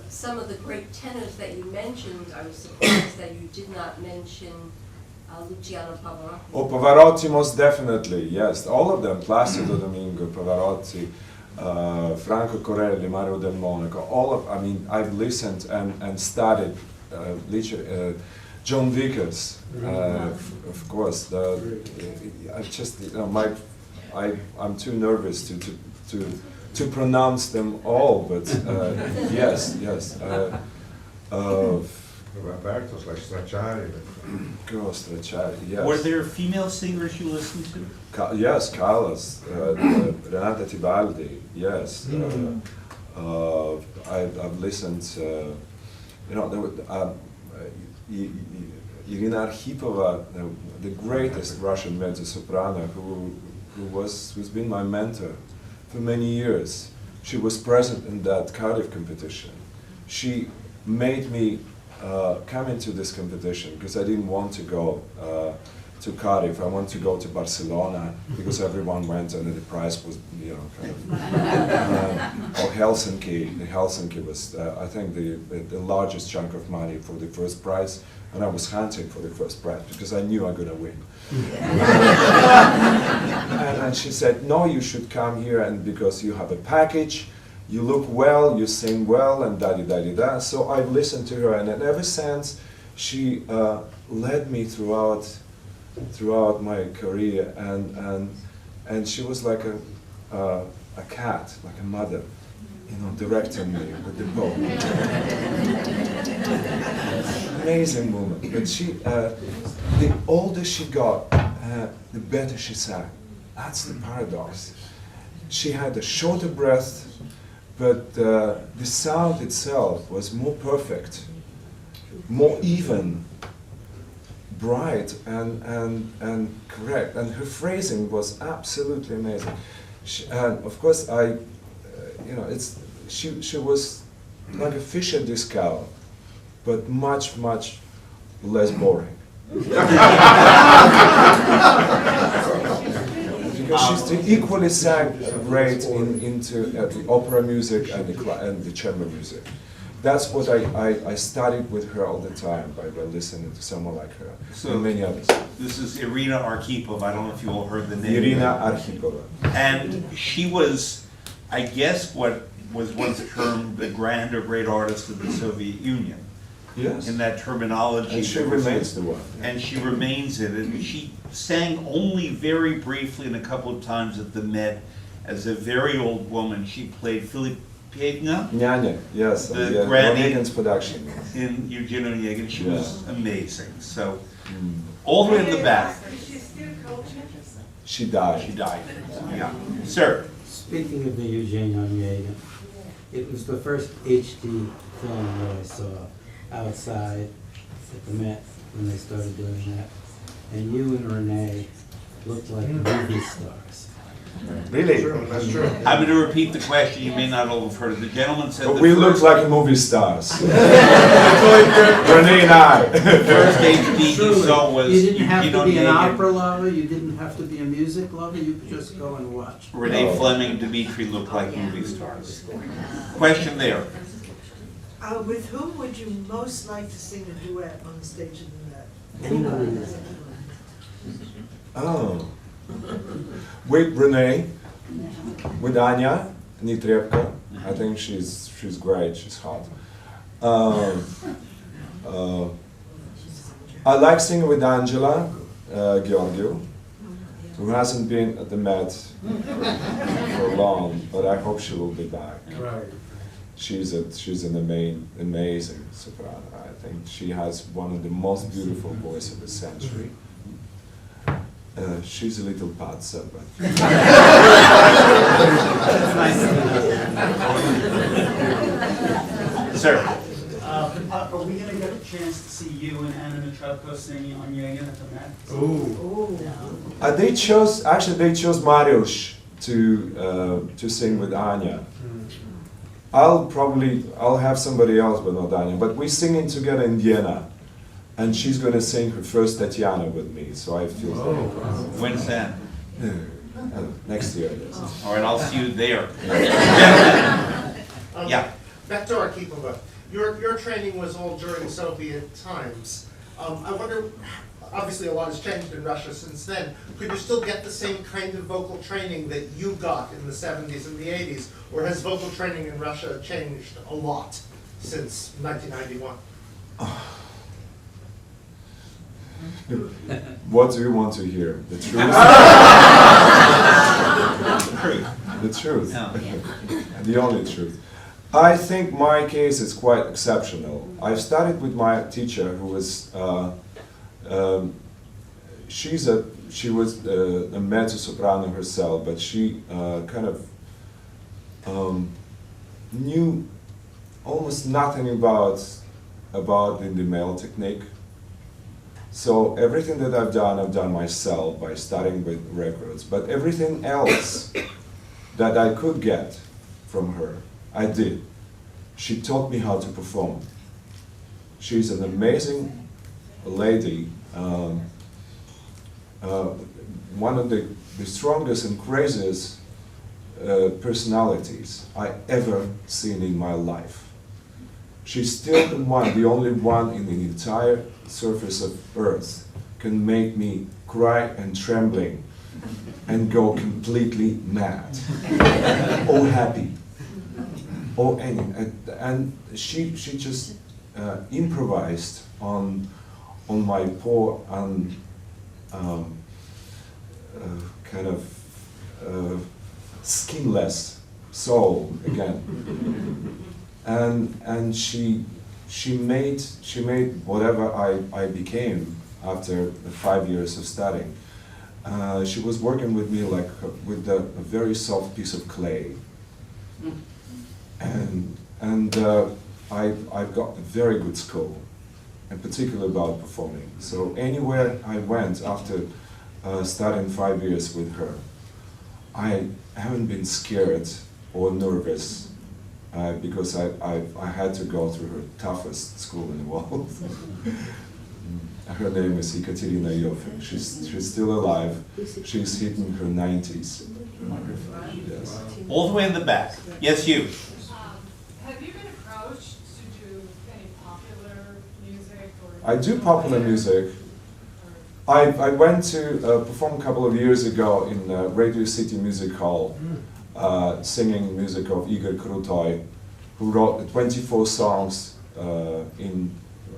Some of the great tenors that you mentioned, I was surprised that you did not mention Luciano Pavarotti. Oh, Pavarotti, most definitely, yes. All of them, Placido Domingo, Pavarotti, Franco Corelli, Mario del Monaco, all of, I mean, I've listened and studied, John Vickers, of course. I just, you know, I'm too nervous to pronounce them all, but yes. Roberto's like Stracciari. Yes. Were there female singers you listened to? Yes, Carlos, Renata Tibaldi, yes. I've listened, you know, Irina Arkhipova, the greatest Russian mezzo-soprano, who's been my mentor for many years. She was present in that Cardiff competition. She made me come into this competition because I didn't want to go to Cardiff. I wanted to go to Barcelona because everyone went and the price was, you know, kind of. Or Helsinki. Helsinki was, I think, the largest chunk of money for the first prize, and I was hunting for the first prize because I knew I'm gonna win. And she said, no, you should come here, and because you have a package, you look well, you sing well, and da-di-da-di-da. So I listened to her, and ever since, she led me throughout my career, and she was like a cat, like a mother, you know, directing me with the bow. Amazing woman. But she, the older she got, the better she sang. That's the paradox. She had a shorter breath, but the sound itself was more perfect, more even, bright and correct, and her phrasing was absolutely amazing. And of course, you know, she was like a fish in this cow, but much less boring. Because she equally sang great into the opera music and the chamber music. That's what I studied with her all the time by listening to someone like her and many others. This is Irina Arkhipova. I don't know if you all heard the name. Irina Arkhipova. And she was, I guess, what was once termed the grand or great artist of the Soviet Union. Yes. In that terminology. And she that was remains used. the one. And she remains it. And she sang only very briefly and a couple of times at the Met as a very old woman. She played Filipina. Nyanya, yes, The granny Onegin's production. in Eugene Onegin. She was amazing. So, all the way in the back. She died. She died. Yeah. Sir. Speaking of the Eugene Onegin, it was the first HD film that I saw outside at the Met when they started doing that. And you and Renee looked like movie stars. Really? That's true. I'm going to repeat the question. You may not all have heard it. The gentleman said But the we look first, like movie stars. Renee and I. first HD he saw was You didn't have Eugene to be an Onegin, opera lover, you didn't have to be a music lover, you could just go and watch. Renee Oh. Fleming and Dmitri looked like movie stars. Question there. With whom would you most like to sing a duet on the stage of the Met? Anybody. Oh. With Renee, with Anya Nitrepka. I think she's great, she's hot. I like singing with Angela Georgiou, who hasn't been at the Met for long, but I hope she will be back. Right. She's an amazing soprano. I think she has one of the most beautiful voices of the century. She's a little patsa, but Sir. Are we going to get a chance to see you and Anna Netrebko singing on Onegin at the Met? Ooh. they chose Mariusz to sing with Anya. I'll have somebody else, but not Anya. But we're singing together in Vienna, and she's going to sing her first Tatiana with me. So I feel very proud. When's that? Next year, yes. All right, I'll see you there. Yeah. Back to Arkhipova. Your training was all during Soviet times. I wonder, obviously a lot has changed in Russia since then. Could you still get the same kind of vocal training that you got in the 70s and the 80s? Or has vocal training in Russia changed a lot since 1991? What do you want to hear? The truth? The truth. The only truth. I think my case is quite exceptional. I started with my teacher, who was she was a mezzo soprano herself, but she kind of knew almost nothing about the male technique. So everything that I've done myself by studying with records. But everything else that I could get from her, I did. She taught me how to perform. She's an amazing lady, one of the strongest and craziest personalities I ever seen in my life. She's still the only one in the entire surface of Earth can make me cry and trembling and go completely mad or happy or any. And she just improvised on my poor kind of skinless soul again. And she made whatever I became after 5 years of studying. She was working with me like with a very soft piece of clay, and I've got a very good school, and particularly about performing. So anywhere I went after studying 5 years with her, I haven't been scared or nervous because I had to go through her toughest school in the world. Her name is Ekaterina Yofin. She's still alive. She's hitting her 90s. Yes. All the way in the back. Yes, you. Have you been approached to do any popular music or? I do popular music. I went to perform a couple of years ago in Radio City Music Hall, singing music of Igor Krutoy, who wrote 24 songs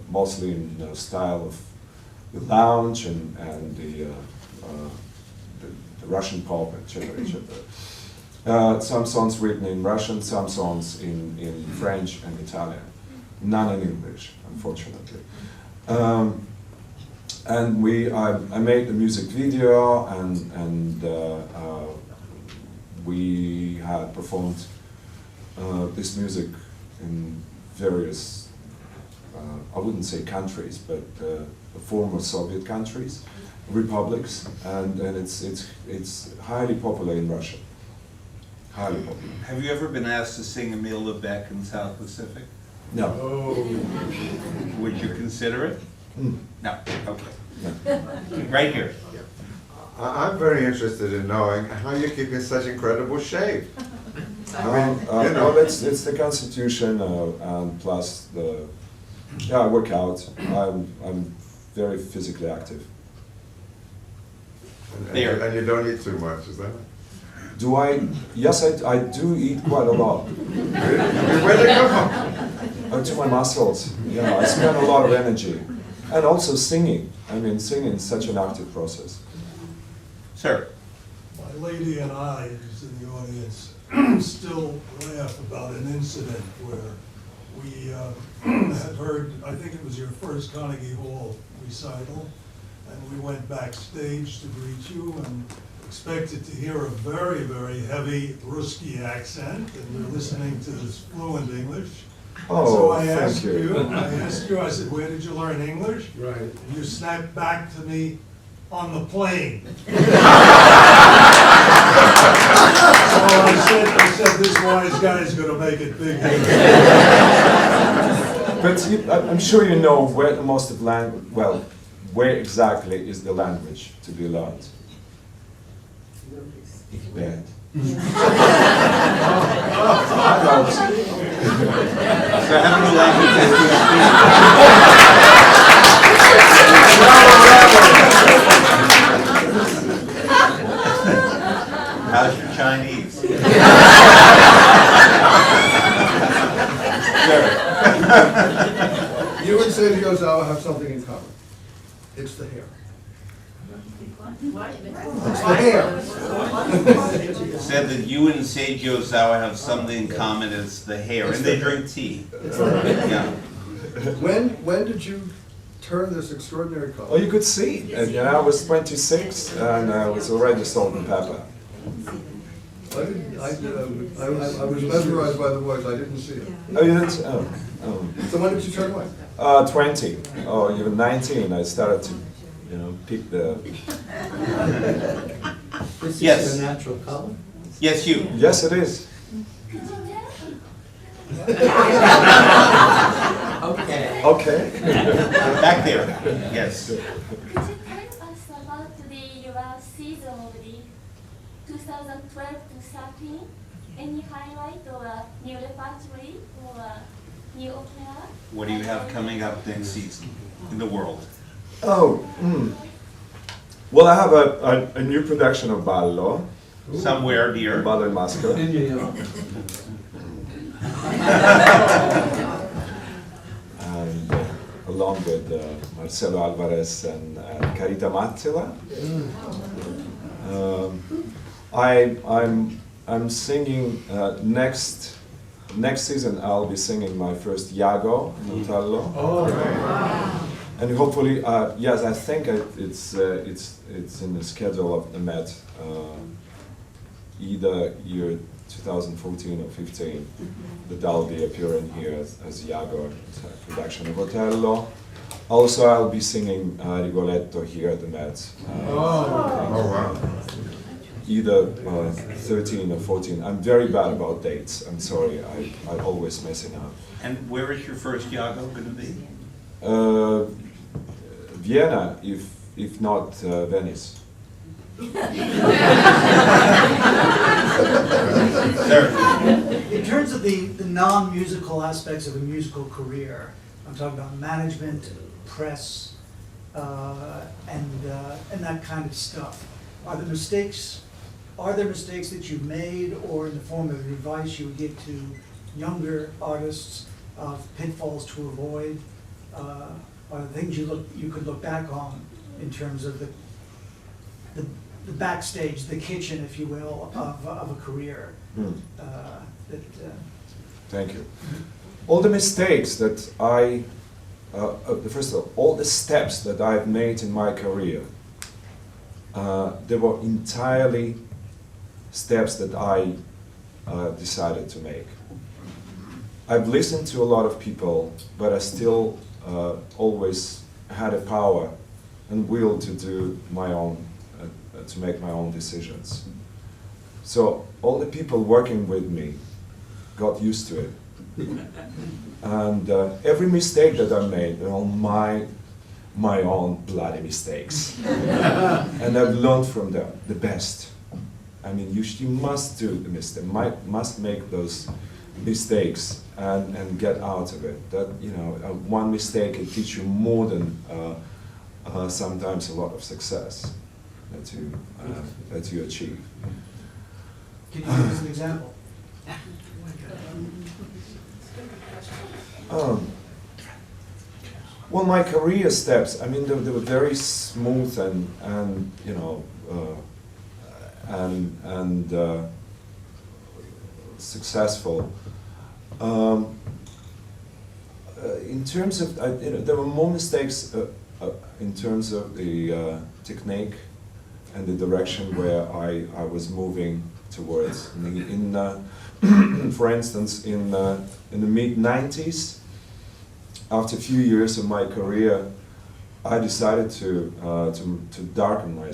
mostly in the style of the lounge and the Russian pop, etc. Some songs written in Russian, some songs in French and Italian, none in English, unfortunately. And I made a music video, and we had performed this music in various, I wouldn't say countries, but former Soviet countries, republics, and it's highly popular in Russia. Highly popular. Have you ever been asked to sing Emile Lebec in South Pacific? No. Would you consider it? Mm. No. Okay. Right here. I'm very interested in knowing how you keep in such incredible shape. Well, it's the constitution, and plus I work out. I'm very physically active. And you don't eat too much, is that it? Do I? Yes, I do eat quite a lot. Where they come from? To my muscles. I spend a lot of energy. And also singing. I mean, singing is such an active process. Sir. My lady and I, who's in the audience, still laugh about an incident where we had heard, I think it was your first Carnegie Hall recital, and we went backstage to greet you and expected to hear a very, very heavy Ruski accent, and we're listening to this fluent English. Oh, so I thank asked you. I said, where did you learn English? Right. And you snapped back to me, on the plane. So I said, this wise guy's gonna make it big. But I'm sure you know where the most of where exactly is the language to be learned? In bed. So how many languages do you speak? How's your Chinese? You and Seiji Ozawa have something in common. It's the hair. It's the hair. Said that you and Seiji Ozawa have something in common, it's the hair, and they drink tea. Yeah. When did you turn this extraordinary color? Oh, you could see. And, I was 26 and I was already salt and pepper. I was mesmerized by the voice. I didn't see it. Oh, you didn't? Oh. So when did you turn white? 20 or even 19. I started to, pick the. This Yes. is your natural color? Yes, you. Yes, it is. Okay. Okay. Back there. Yes. Could you tell us about 12 to 13. Any highlight or new repertory or new opera? What do you have coming up next season in the world? Oh, well, I have a new production of Ballo. Somewhere near. Ballo in Moscow. In New York. And along with Marcelo Alvarez and Carita Mattila. I'm singing next season. I'll be singing my first Iago in Otello. Oh, right. And hopefully, yes, I think it's in the schedule of the Met, either year 2014 or 15, that I'll be appearing here as Iago, production of Otello. Also, I'll be singing Rigoletto here at the Met. Oh, wow. Either 13 or 14. I'm very bad about dates. I'm sorry, I always messing up. And where is your first Iago going to be? Vienna, if not Venice. In terms of the non-musical aspects of a musical career, I'm talking about management, press, and that kind of stuff. Are there mistakes that you've made, or in the form of advice you would give to younger artists of pitfalls to avoid? Are there things you could look back on in terms of the backstage, the kitchen, if you will, of a career? Thank you. All the mistakes that first of all, all the steps that I've made in my career, they were entirely steps that I decided to make. I've listened to a lot of people, but I still always had a power and will to do my own, to make my own decisions. So all the people working with me got used to it. And every mistake that I made, they're all my own bloody mistakes. And I've learned from them the best. I mean, you must do the mistake, must make those mistakes and get out of it. That, you know, one mistake can teach you more than sometimes a lot of success that you achieve. Can you give us an example? Well, my career steps, I mean, they were very smooth and you know, and successful. In terms of, you know, there were more mistakes in terms of the technique and the direction where I was moving towards. For instance, in the mid-90s, after a few years of my career, I decided to darken my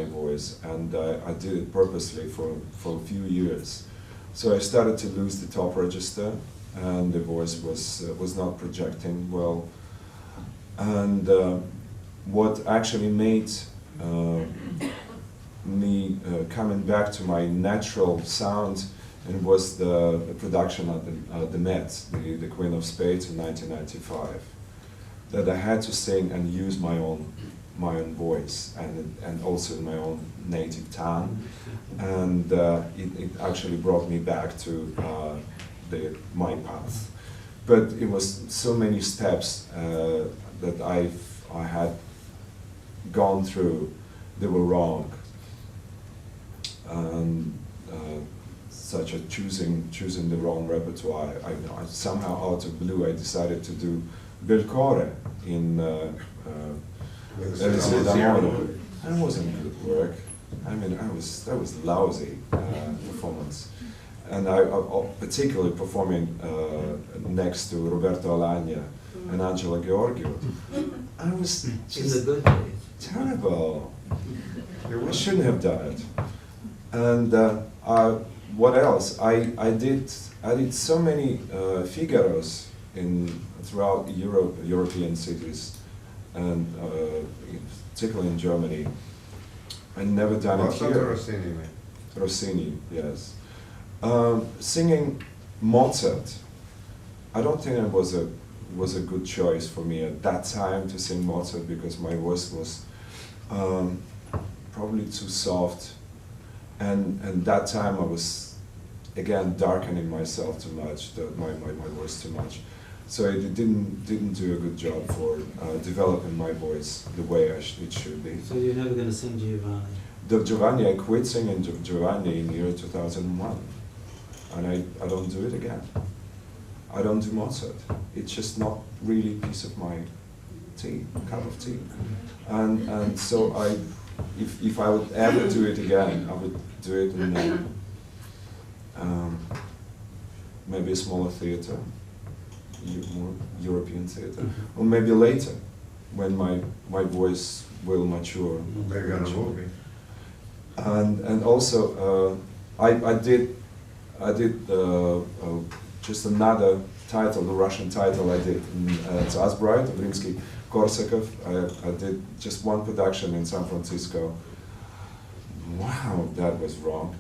voice, and I did it purposely for a few years. So I started to lose the top register, and the voice was not projecting well. And what actually made me coming back to my natural sound, and was the production at the Met, the Queen of Spades in 1995, that I had to sing and use my own voice and also my own native tongue, and it actually brought me back to my path. But it was so many steps that I had gone through, they were wrong. Such as choosing the wrong repertoire. I somehow out of blue I decided to do Belcore in That wasn't good work. I mean, that was lousy performance, and I particularly performing next to Roberto Alagna and Angela Gheorghiu. I was just in the good days. Terrible. I shouldn't have done it. And what else? I did so many Figaros throughout European cities, and particularly in Germany. I never done it here. Rossini, yes. Singing Mozart, I don't think it was a good choice for me at that time to sing Mozart because my voice was probably too soft, and that time I was again darkening myself too much, my voice too much. So it didn't do a good job for developing my voice the way it should be. So you're never gonna sing Giovanni? The Giovanni, I quit singing Giovanni in the year 2001, and I don't do it again. I don't do Mozart. It's just not really a piece of my tea, cup of tea. And so if I would ever do it again, I would do it in maybe a smaller theater, more European theater, or maybe later, when my voice will mature. Maybe on a movie. And also I did just another title, the Russian title I did in Zazbride of Rimsky-Korsakov. I did just one production in San Francisco. Wow, that was wrong.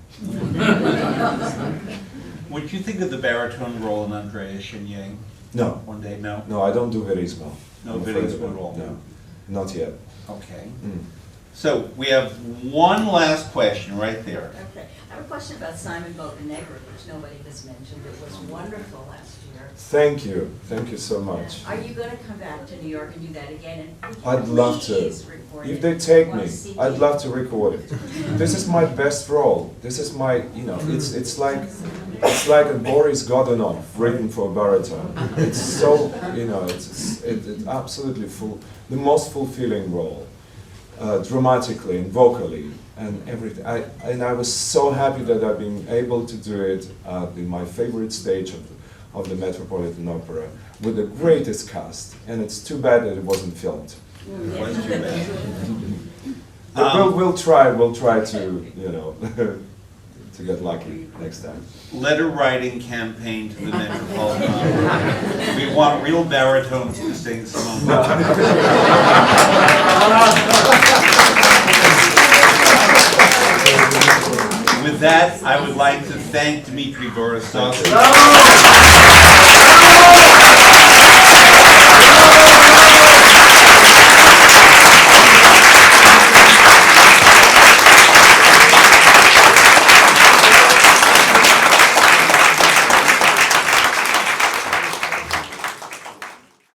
Would you think of the baritone role in Andreas Chenier? No. One day, no? No, I don't do Verismo. No I'm afraid Verismo of it. at all? No, not yet. Okay. Mm. So we have one last question right there. Okay, I have a question about Simon Boccanegra, which nobody has mentioned. It was wonderful last year. Thank you so much. Are you going to come back to New York and do that again? And would you I'd love to. please record If it they take on me, CD? I'd love to record it. This is my best role. This is my, it's like a Boris Godunov written for baritone. It's so, it's absolutely the most fulfilling role, dramatically and vocally and everything. And I was so happy that I've been able to do it in my favorite stage of the Metropolitan Opera with the greatest cast. And it's too bad that it wasn't filmed. It was too bad. But we'll try to, to get lucky next time. Letter writing campaign to the Metropolitan Opera. We want real baritones to sing some. With that, I would like to thank Dmitri Hvorostovsky.